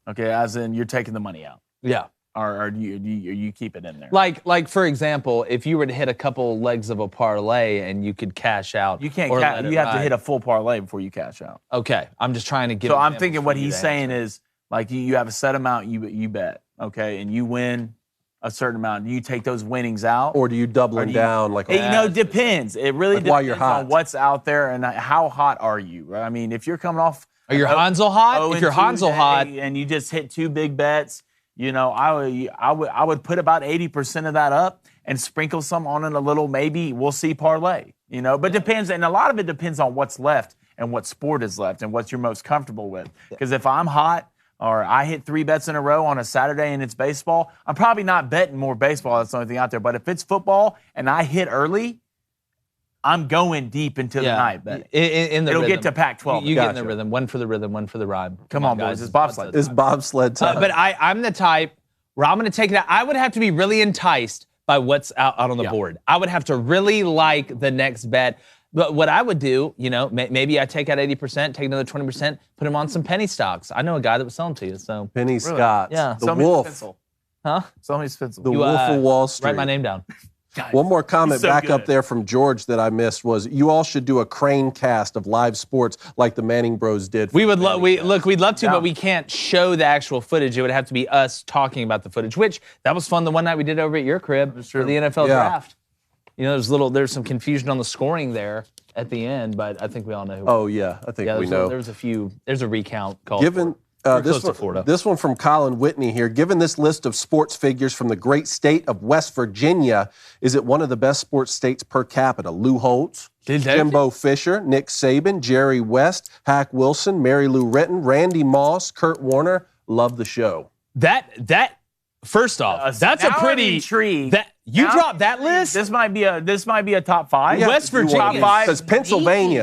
Okay, as in you're taking the money out. Yeah. Or you keep it in there? Like for example, if you were to hit a couple legs of a parlay and you could cash out. You can't. or You have to hit a full parlay before you cash out. Okay, I'm just trying to get. So I'm thinking what he's saying is like you have a set amount you bet, okay, and you win a certain amount. Do you take those winnings out, or do you double them down? Like it depends. It really like depends while you're hot. on what's out there and how hot are you. Right? I mean, if you're coming off, are your Hansel hot? If you're Hansel hot, and you just hit 2 big bets. I would put about 80% of that up and sprinkle some on it a little, maybe we'll see parlay, but depends. And a lot of it depends on what's left and what sport is left and what you're most comfortable with. Because if I'm hot or I hit 3 bets in a row on a Saturday and it's baseball, I'm probably not betting more baseball. That's the only thing out there. But if it's football and I hit early, I'm going deep into the night. It'll get to Pac-12. You get in the rhythm. One for the rhythm, one for the rhyme. Come on, boys. It's bobsled. It's bobsled time. But I'm the type where I'm going to take it out. I would have to be really enticed by what's out on the board. I would have to really like the next bet. But what I would do, maybe I take out 80%, take another 20%, put them on some penny stocks. I know a guy that would sell them to you. So penny stocks. Yeah. The wolf. Huh? Somebody's pencil. The Wolf of Wall Street. Write my name down. One more comment so back up good. there from George that I missed was you all should do a crane cast of live sports like the Manning Bros did. We would we'd love to, Yeah. but we can't show the actual footage. It would have to be us talking about the footage, which that was fun the one night we did over at your crib for the NFL draft. You know, there's some confusion on the scoring there at the end, but I think we all know who. Oh, yeah. I think we know. There's a recount called. Given this one from Colin Whitney here. Given this list of sports figures from the great state of West Virginia, is it one of the best sports states per capita? Lou Holtz, Jimbo Fisher, Nick Saban, Jerry West, Hack Wilson, Mary Lou Retton, Randy Moss, Kurt Warner. Love the show. First off, that's a now pretty I'm intrigued. That you dropped that list. This might be a top 5. Yeah, West Virginia. Top 5.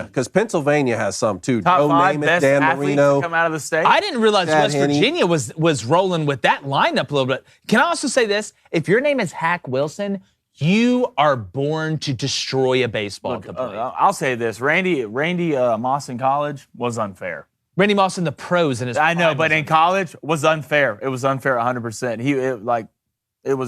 Because Pennsylvania has some too. Top Joe 5 Namath, best Dan athletes Marino. to come out of the state. I didn't realize Chad West Henne. Virginia was rolling with that lineup a little bit. Can I also say this? If your name is Hack Wilson, you are born to destroy a baseball at the plate. I'll say this: Randy Moss in college was unfair. Randy Moss in the pros in his I know, prime but was in college was unfair. It was unfair 100%.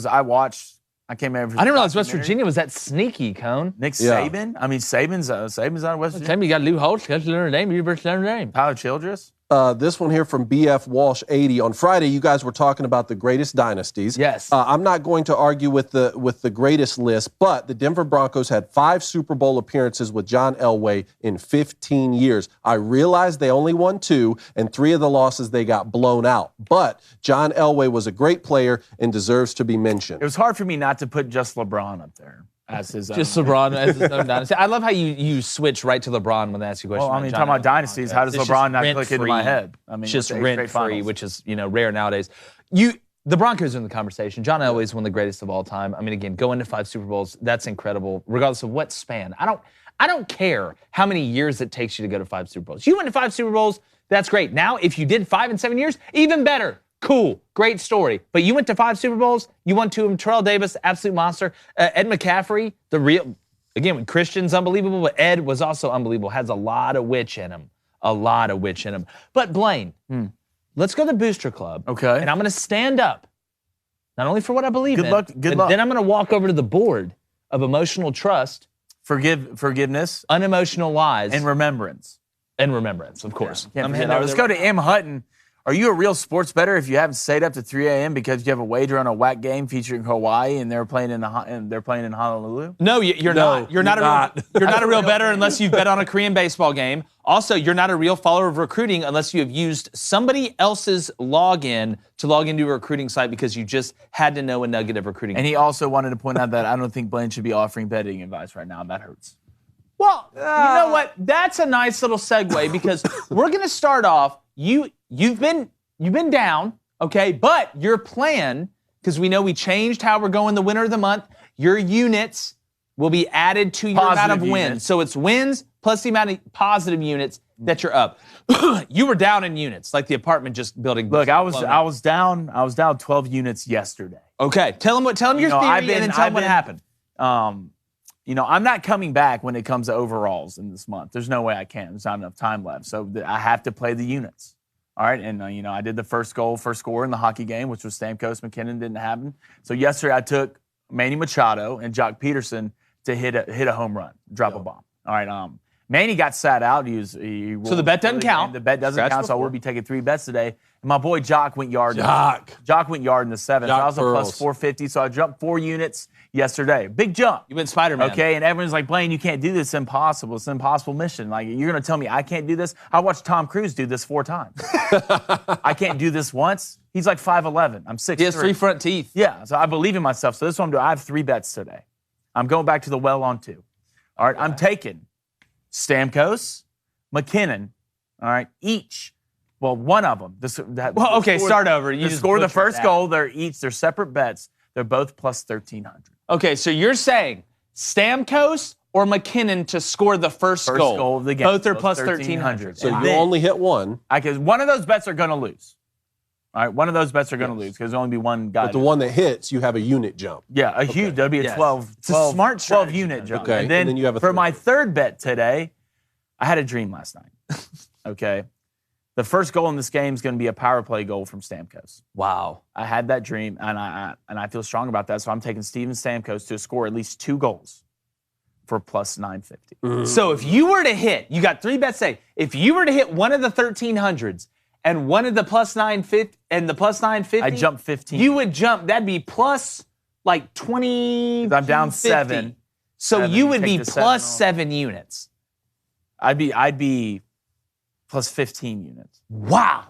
I watched. I can't remember. I didn't realize West Virginia was that sneaky, Cone. Nick Yeah. Saban. I mean, Saban's out of West Virginia. Tell me you got Lou Holtz, that's Leonard Name, University of Notre Dame. Tyler Childress. This one here from BF Walsh 80. On Friday, you guys were talking about the greatest dynasties. Yes. I'm not going to argue with the greatest list, but the Denver Broncos had 5 Super Bowl appearances with John Elway in 15 years. I realize they only won 2, and 3 of the losses they got blown out. But John Elway was a great player and deserves to be mentioned. It was hard for me not to put just LeBron up there as his own. Just LeBron as his own dynasty. I love how you switch right to LeBron when they ask you a question. Well, I mean, John talking about Elway. dynasties, how does It's LeBron just not click into my rent-free. head? I mean, It's just with the straight rent-free, finals. which is rare nowadays. The Broncos are in the conversation. John Elway is one of the greatest of all time. I mean, again, going to 5 Super Bowls, that's incredible, regardless of what span. I don't care how many years it takes you to go to 5 Super Bowls. You went to 5 Super Bowls, that's great. Now, if you did 5 in 7 years, even better. Cool, great story. But you went to 5 Super Bowls, you won 2 of them. Terrell Davis, absolute monster. Ed McCaffrey, again, Christian's unbelievable, but Ed was also unbelievable. Has a lot of witch in him. But Blaine, let's go to the Booster Club. Okay. And I'm going to stand up, not only for what I believe in, Good but luck. then I'm going to walk over to the board of emotional trust, Forgiveness unemotional lies, and remembrance. Of course. Can't I'm forget heading that. over Let's there. go to M. Hutton. Are you a real sports bettor if you haven't stayed up to 3 a.m. because you have a wager on a whack game featuring Hawaii and they're playing in Honolulu? No, you're not. You're not a real bettor unless you've bet on a Korean baseball game. Also, you're not a real follower of recruiting unless you have used somebody else's login to log into a recruiting site because you just had to know a nugget of recruiting. And he also wanted to point out that I don't think Blaine should be offering betting advice right now. That hurts. Well, you know what? That's a nice little segue because we're going to start off. You've been down, okay? But your plan, because we know we changed how we're going the winner of the month, your units will be added to your amount of Positive wins. units. So it's wins plus the amount of positive units that you're up. You were down in units, like the apartment just building. Look, I was down 12 units yesterday. Okay, tell them your theory and then tell them what happened. I'm not coming back when it comes to overalls in this month. There's no way I can. There's not enough time left. So I have to play the units. All right, and I did the first score in the hockey game, which was Stamkos McKinnon, didn't happen. So yesterday I took Manny Machado and Jock Peterson to hit a home run, drop a bomb. All right, Manny got sat out. So the bet doesn't count. The bet doesn't count, so I will be taking 3 bets today. And my boy Jock went yard. Jock went yard in the 7th. So I was a plus 450, so I jumped 4 units yesterday. Big jump. You went Spider-Man. Okay, and everyone's like, Blaine, you can't do this. It's impossible. It's an impossible mission. Like, you're going to tell me I can't do this? I watched Tom Cruise do this 4 times. I can't do this once. He's like 5'11". I'm 6'3". He has 3 front teeth. Yeah, so I believe in myself. So this is what I'm doing. I have 3 bets today. I'm going back to the well on 2. All right, I'm taking Stamkos, McKinnon, all right, each. Well, one of them. Start over. You just score the butchered first that. goal. They're separate bets. They're both plus 1,300. Okay, so you're saying Stamkos or McKinnon to score the first goal of the game. Both are plus 1,300. So you only hit one. Because one of those bets are going to lose. All right, one of those bets are going to lose because there'll only be one guy. But the one that hits, you have a unit jump. Yeah, a huge. There'll be a 12 It's a smart 12 strategy, unit man. jump. Okay, And then you have a for third my bet. third bet today, I had a dream last night. Okay. The first goal in this game is going to be a power play goal from Stamkos. Wow. I had that dream, and I feel strong about that. So I'm taking Steven Stamkos to score at least 2 goals for plus 950. So if you were to hit, you got 3 bets today. If you were to hit one of the 1300s and one of the plus 950 and the plus 950, I jumped 15. You would jump. That'd be plus like 20. I'm down 7. So 7, you would take be the 7 plus off. 7 units. I'd be plus 15 units. Wow.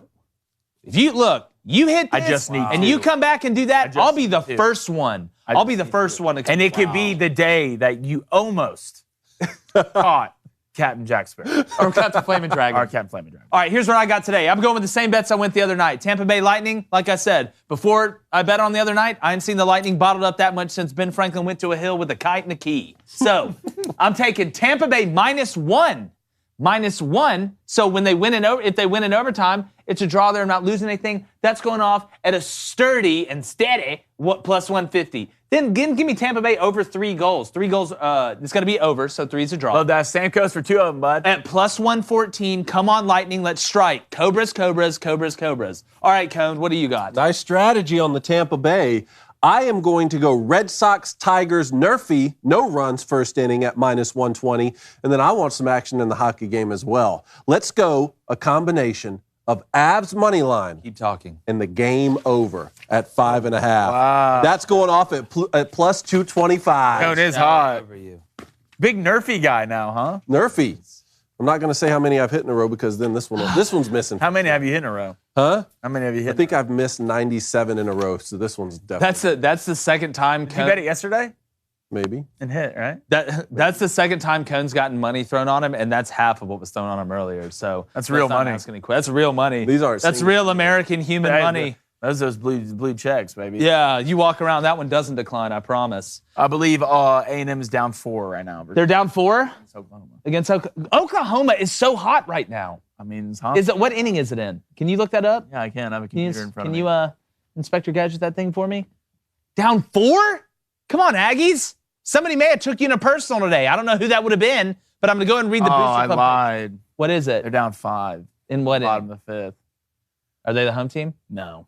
If you look, you hit this, I just need and 2. you come back and do that, just I'll be the need 2. first one. I'll be the first one to And it could be the day that you almost caught Captain Jack Sparrow. or Captain Flaming Dragon. Or Captain Flaming Dragon. All right, here's what I got today. I'm going with the same bets I went the other night. Tampa Bay Lightning, like I said, before I bet on the other night, I ain't seen the Lightning bottled up that much since Ben Franklin went to a hill with a kite and a key. So I'm taking Tampa Bay -1. -1. So when they win if they win in overtime, it's a draw. They're not losing anything. That's going off at a sturdy and steady plus 150. Then give me Tampa Bay over 3 goals. 3 goals. It's going to be over, so 3 is a draw. Love that. Stamkos for 2 of them, bud. At plus 114, come on, Lightning, let's strike. Cobras, Cobras, Cobras, Cobras. All right, Cone, what do you got? Nice strategy on the Tampa Bay. I am going to go Red Sox, Tigers, Nerfy, no runs first inning at -120. And then I want some action in the hockey game as well. Let's go a combination of Avs money line Keep talking. and the game over at 5.5. Wow. That's going off at plus 225. Oh, it is hot. Over you. Big nerfy guy now, huh? Nerfy. I'm not going to say how many I've hit in a row because then this one's missing. How many have you hit in a row? Huh? How many have you hit? I think I've missed 97 in a row, so this one's definitely That's the second time. Did you bet it yesterday? maybe. And hit, right? That's the second time Cone's gotten money thrown on him, and that's half of what was thrown on him earlier. So That's real not money. asking any questions. That's real money. These aren't That's senior. real American human Hey, money. Those blue checks, baby. Yeah, you walk around. That one doesn't decline. I promise. I believe A&M is down 4 right now. They're down 4 Oklahoma. against Oklahoma. Is so hot right now. I mean, it's hot. Is it? What inning is it in? Can you look that up? Yeah, I can. I have a Can you, computer in front can of you me. Inspector Gadget that thing for me? Down 4? Come on, Aggies. Somebody may have took you in a personal today. I don't know who that would have been, but I'm going to go ahead and read the Oh, booster I club. lied. What is They're it? down 5. In what Bottom inning? of the 5th. Are they the home team? No.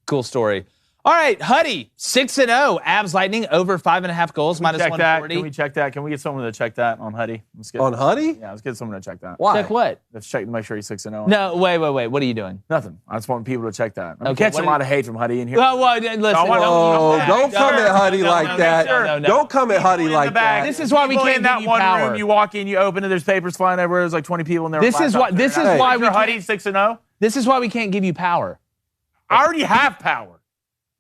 Cool story. All right, Huddy, 6-0. Avs Lightning over 5.5 goals, minus Check that. 140. Can we check that? Can we get someone to check that on Huddy? Let's get, On Huddy? Yeah, let's get someone to check that. Why? Check what? Let's check to make sure he's 6-0. No, wait. What are you doing? Nothing. I just want people to check that. I'm Okay, catching what a lot do of hate from Huddy in here. Well, listen. Oh, don't come at Huddy like that. No. Don't come at Huddy In the like back. that. This is why we People can't in that give you one power. room. You walk in, you open it. There's papers flying everywhere. There's like 20 people in there. This is why we Huddy can't, 6-0. this is why we can't give you power. I already have power.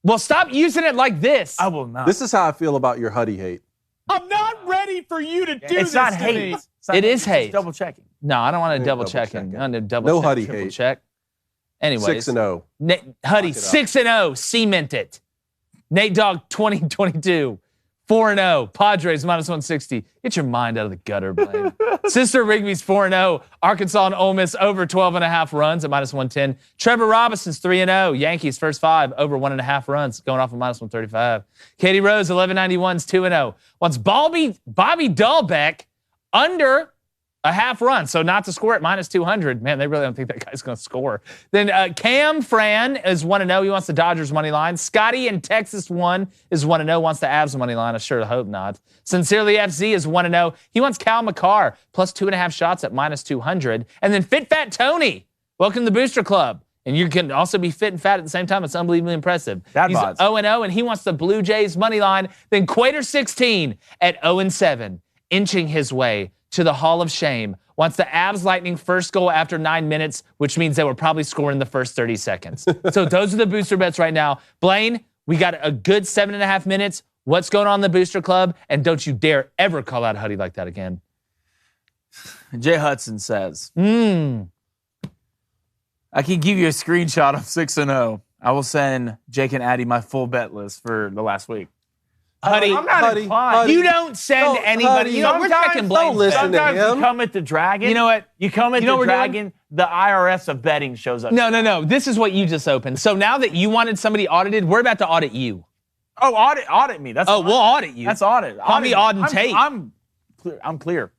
Well, stop using it like this. I will not. This is how I feel about your Huddy hate. I'm not ready for you to do it's this not to hate. me. It's not It is It's hate. double checking. No, I don't want to Yeah, double double check check him. it. I want to double No check, Huddy triple hate. check. Anyways, 6-0. Huddy, Lock it up. 6-0, cement it. Nate Dogg, 2022, 4-0. Padres, minus 160. Get your mind out of the gutter, Blaine. Sister Rigby's 4-0. Arkansas and Ole Miss over 12.5 runs at minus 110. Trevor Robinson's 3-0. Yankees first 5 over 1.5 runs, going off of minus 135. Katie Rose, 1191's 2-0. Wants Bobby Dahlbeck under a half run, so not to score at minus 200. Man, they really don't think that guy's going to score. Then Cam Fran is 1-0. He wants the Dodgers money line. Scotty in Texas 1 is 1-0. Wants the Avs money line. I sure hope not. Sincerely FZ is 1-0. He wants Cal McCarr plus 2.5 shots at minus 200. And then Fit Fat Tony, welcome to the Booster Club. And you can also be fit and fat at the same time. It's unbelievably impressive. Dad He's bods. 0-0, and he wants the Blue Jays money line. Then Quater 16 at 0-7, inching his way to the Hall of Shame. Wants the Avs Lightning first goal after 9 minutes, which means they will probably score in the first 30 seconds. So those are the booster bets right now. Blaine, we got a good 7.5 minutes. What's going on in the Booster Club? And don't you dare ever call out Huddy like that again. Jay Hudson says, I can give you a screenshot of 6-0. I will send Jake and Addie my full bet list for the last week. Huddy, I'm not Huddy, inclined. Huddy. you don't send No, anybody. Huddy, You know, we're sometimes checking don't Blaine's listen bet. to Sometimes him. you come at the Dragon. You know what? You come at You know the what we're doing? Dragon, the IRS of betting shows up. No. This is what you just opened. So now that you wanted somebody audited, we're about to audit you. Oh, audit me. That's Oh, we'll audit you. That's audit. Call me Auden Tate. I'm clear.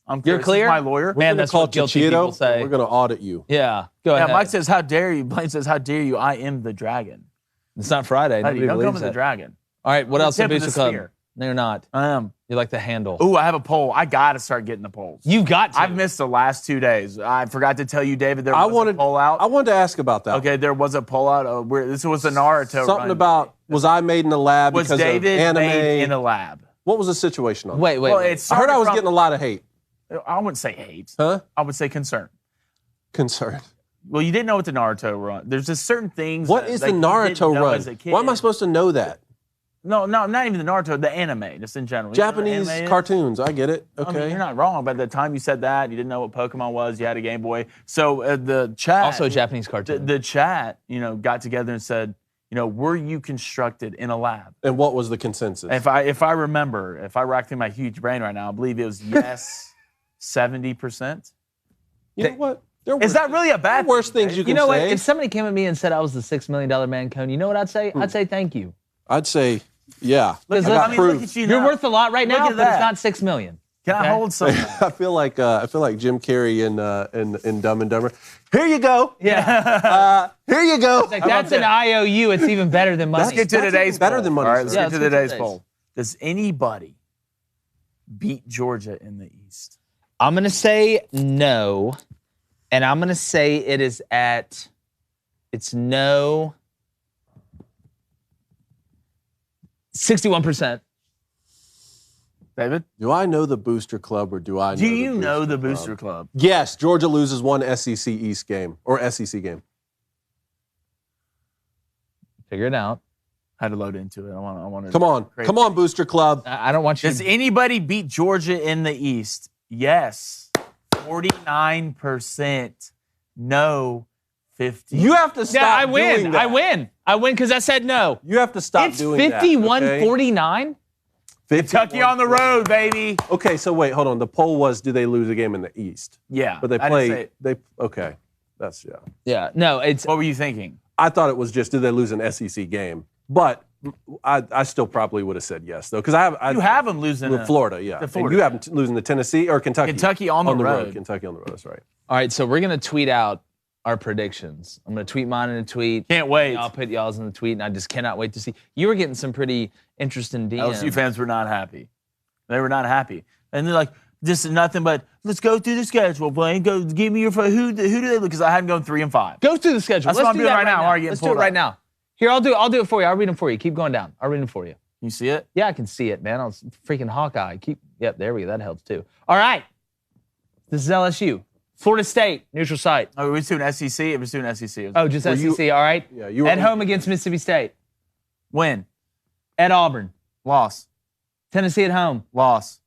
I'm You're curious. clear? This is my lawyer. Man, that's what guilty people Cheeto, say. We're going to audit you. Yeah, go Yeah, ahead. Mike says, "How dare you?" Blaine says, "How dare you? I am the dragon." It's not Friday. Buddy, Nobody don't come believes with the that. dragon. All right, what I'm else the in tip of Booster the Club? spear. No, you're not. I am. You like the handle. Ooh, I have a poll. I got to start getting the polls. You've got to. I've missed the last 2 days. I forgot to tell you, David, there was a poll out. I wanted to ask about that. Okay, there was a poll out. This was the Naruto Something run. about, was I made in the lab Was because David of anime? made in a lab? What was the situation on that? Wait. Well, it's I heard I was from- getting a lot of hate. I wouldn't say hate. Huh? I would say concern. Concerned. Well, you didn't know what the Naruto run. There's just certain things. What that, is like, the you didn't Naruto know run? as a kid. Why am I supposed to know that? No, not even the Naruto. The anime, just in general. You know what Japanese anime is? cartoons. I get it. Okay. I mean, you're not wrong. By the time you said that, you didn't know what Pokemon was. You had a Game Boy. So the chat, Also a Japanese cartoon. the chat, got together and said, were you constructed in a lab? And what was the consensus? If I remember, if I rack through my huge brain right now, I believe it was yes, 70%. You know what? Is that really a bad? Worst things you can You know what? say? If somebody came at me and said I was the $6 million man cone, you know what I'd say? I'd say thank you. I'd say, yeah. Look, I got look proof. at you You're now. worth a lot right Look now, at but it's that. not $6 million. Can Okay? I hold some? I feel like Jim Carrey in Dumb and Dumber. Here you go. Yeah. Here you go. Like, that's an IOU. It's even better than money. Let's get to That's today's even better poll. than money, All right, sir. let's Yeah, get to let's get to today's today's. poll. Does anybody beat Georgia in the East? I'm going to say no, and I'm going to say it's no, 61%. David? Do I know the Booster Club or do I know Do you know the Club? Booster Club? Yes, Georgia loses one SEC East game or SEC game. Figure it out. I had to load into it. I want to. Come on, Booster Club. I don't want you Does to. anybody beat Georgia in the East? Yes. 49%. No. 50. You have to stop Yeah, I doing win. that. I win because I said no. You have to stop It's doing that. 51-49. Kentucky on the road, baby. Okay, so wait, hold on. The poll was, do they lose a game in the East? Yeah. But they I didn't say play. it. Okay, that's yeah. Yeah, no, it's What were you thinking? I thought it was just, did they lose an SEC game? But I still probably would have said yes though, because I You have them losing with Florida, yeah. to And Florida. you have them losing to Tennessee or Kentucky. Kentucky on the road. Kentucky on the road. That's right. all right. So we're gonna tweet out our predictions. I'm gonna tweet mine in a tweet. Can't wait. I'll put y'all's in the tweet, and I just cannot wait to see. You were getting some pretty interesting DMs. LSU fans were not happy. They were not happy. And they're like, this is nothing but, let's go through the schedule, Blaine. Go give me your who do they look? Because I hadn't gone 3-5. Go through the schedule. That's Let's what I'm do doing that right now. Are you Let's getting do it pulled right up? now. Here, I'll do it for you. I'll read them for you. Keep going down. I'll read them for you. You see it? Yeah, I can see it, man. I was freaking Hawkeye. Yep, there we go. That helps too. All right. This is LSU. Florida State, neutral site. Oh, we was doing SEC. It was doing SEC. Oh, just SEC. All right. Yeah, you were At home against Mississippi State. Win. At Auburn. Loss. Tennessee at home. Loss.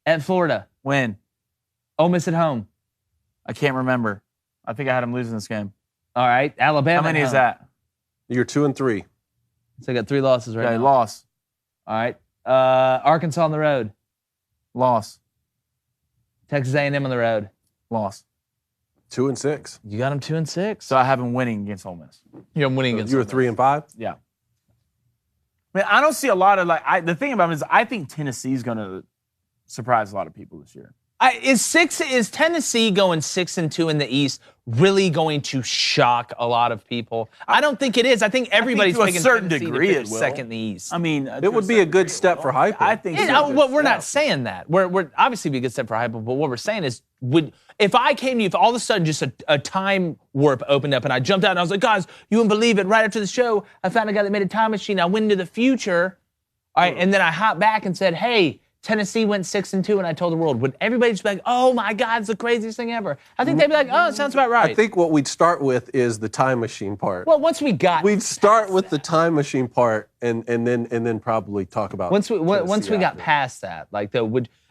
At Florida. Win. Ole Miss at home. I can't remember. I think I had them losing this game. All right. Alabama. How many at is home. that? You're 2-3. So I got 3 losses right Okay, now. loss. All right. Arkansas on the road. Loss. Texas A&M on the road. Loss. 2-6. You got them 2-6. So I have them winning against Ole Miss. You're winning against You were Ole Miss. 3-5. Yeah. I mean, I don't see a lot of the thing about it is I think Tennessee's going to surprise a lot of people this year. Is Tennessee going 6-2 in the East really going to shock a lot of people? I don't think it is. I think everybody's to a picking certain Tennessee degree to finish it will. second in the East. I mean, It would be a good step for hype. I think. Well, we're not saying that. We're obviously be a good step for hype, but what we're saying is, if I came to you, if all of a sudden just a time warp opened up and I jumped out and I was like, guys, you wouldn't believe it. Right after the show, I found a guy that made a time machine. I went into the future, all right, and then I hopped back and said, hey, Tennessee went 6-2, and I told the world. Would everybody just be like, oh my God, it's the craziest thing ever? I think they'd be like, oh, it sounds about right. I think what we'd start with is the time machine part. Well, once we got We'd start with the time machine part and then probably talk about once we Tennessee got after. past that, like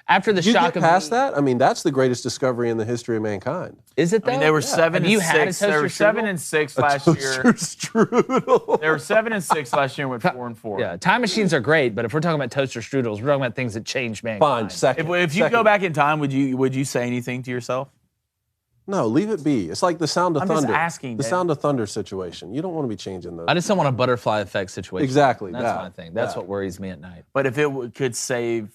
after the You shock get of past that? I mean, that's the greatest discovery in the history of mankind. Is it though? I mean, they were 7 Have you and had a 6. They were toaster 7 strudel? and 6 last year. Strudel. They were 7 and 6 last year and went 4 and 4. Yeah, time machines are great, but if we're talking about toaster strudels, we're talking about things that change mankind. Fine, second. If you Second. go back in time, would you say anything to yourself? No, leave it be. It's like the Sound of I'm just Thunder. asking, The Dave. Sound of Thunder situation. You don't want to be changing those. I just don't want a butterfly effect situation. Exactly, That's that, my thing. That's that. what worries me at night. But if it could save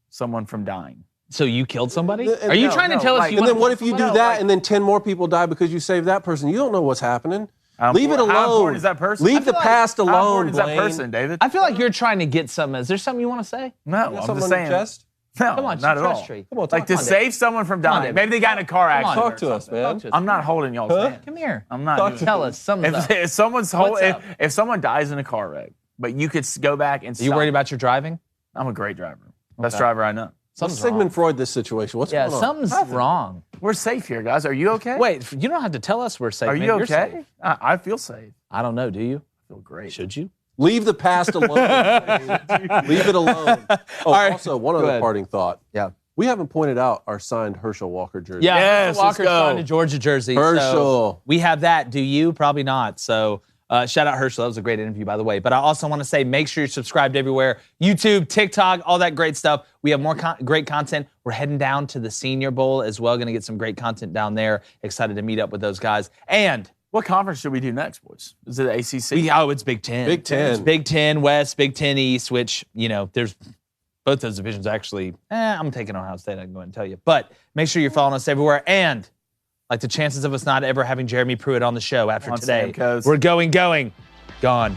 someone from dying, So you killed somebody? And- Are you no, trying to no, tell us like- you And want then what if you do No, that like- and then 10 more people die because you saved that person? You don't know what's happening. Leave it alone. How important is that person? Leave the past How alone, important is that Blaine. person, David? I feel like you're trying to get something. Is there something you want to say? No, You got I'm something just on saying. your chest? No, Come on, not at trust all. tree. Come on, Like to talk, save someone from dying. David. Maybe they got in a car Come on, accident. talk to or us, something. man. I'm not holding y'all's hand. Come here. I'm not. Talk doing to it. Tell us something. If someone's What's up? if someone dies in a car wreck, but you could go back and Are you stop. worried about your driving? I'm a great driver. Best Okay. driver I know. Let's Something's Sigmund wrong. Freud this situation. What's Yeah, going on? something's wrong. We're safe here, guys. Are you okay? Wait, you don't have to tell us we're safe. Are man. you You're okay? safe. I feel safe. I don't know. Do you? I feel great. Should you? Leave the past alone. Leave it alone. Oh, All right. also, one Go other ahead. parting thought. Yeah. We haven't pointed out our signed Herschel Walker jersey. Yeah. Yes, Walker let's go. signed a Georgia jersey. Herschel. So we have that. Do you? Probably not. So shout out Herschel. That was a great interview, by the way. But I also want to say, make sure you're subscribed everywhere. YouTube, TikTok, all that great stuff. We have more great content. We're heading down to the Senior Bowl as well. Going to get some great content down there. Excited to meet up with those guys. And What conference should we do next, boys? Is it the ACC? it's Big Ten. Big Ten. It's Big Ten West, Big Ten East, which, there's both those divisions actually. I'm taking Ohio State. I can go ahead and tell you. But make sure you're following us everywhere. And like the chances of us not ever having Jeremy Pruitt on the show after On today, Sam Coates. we're gone.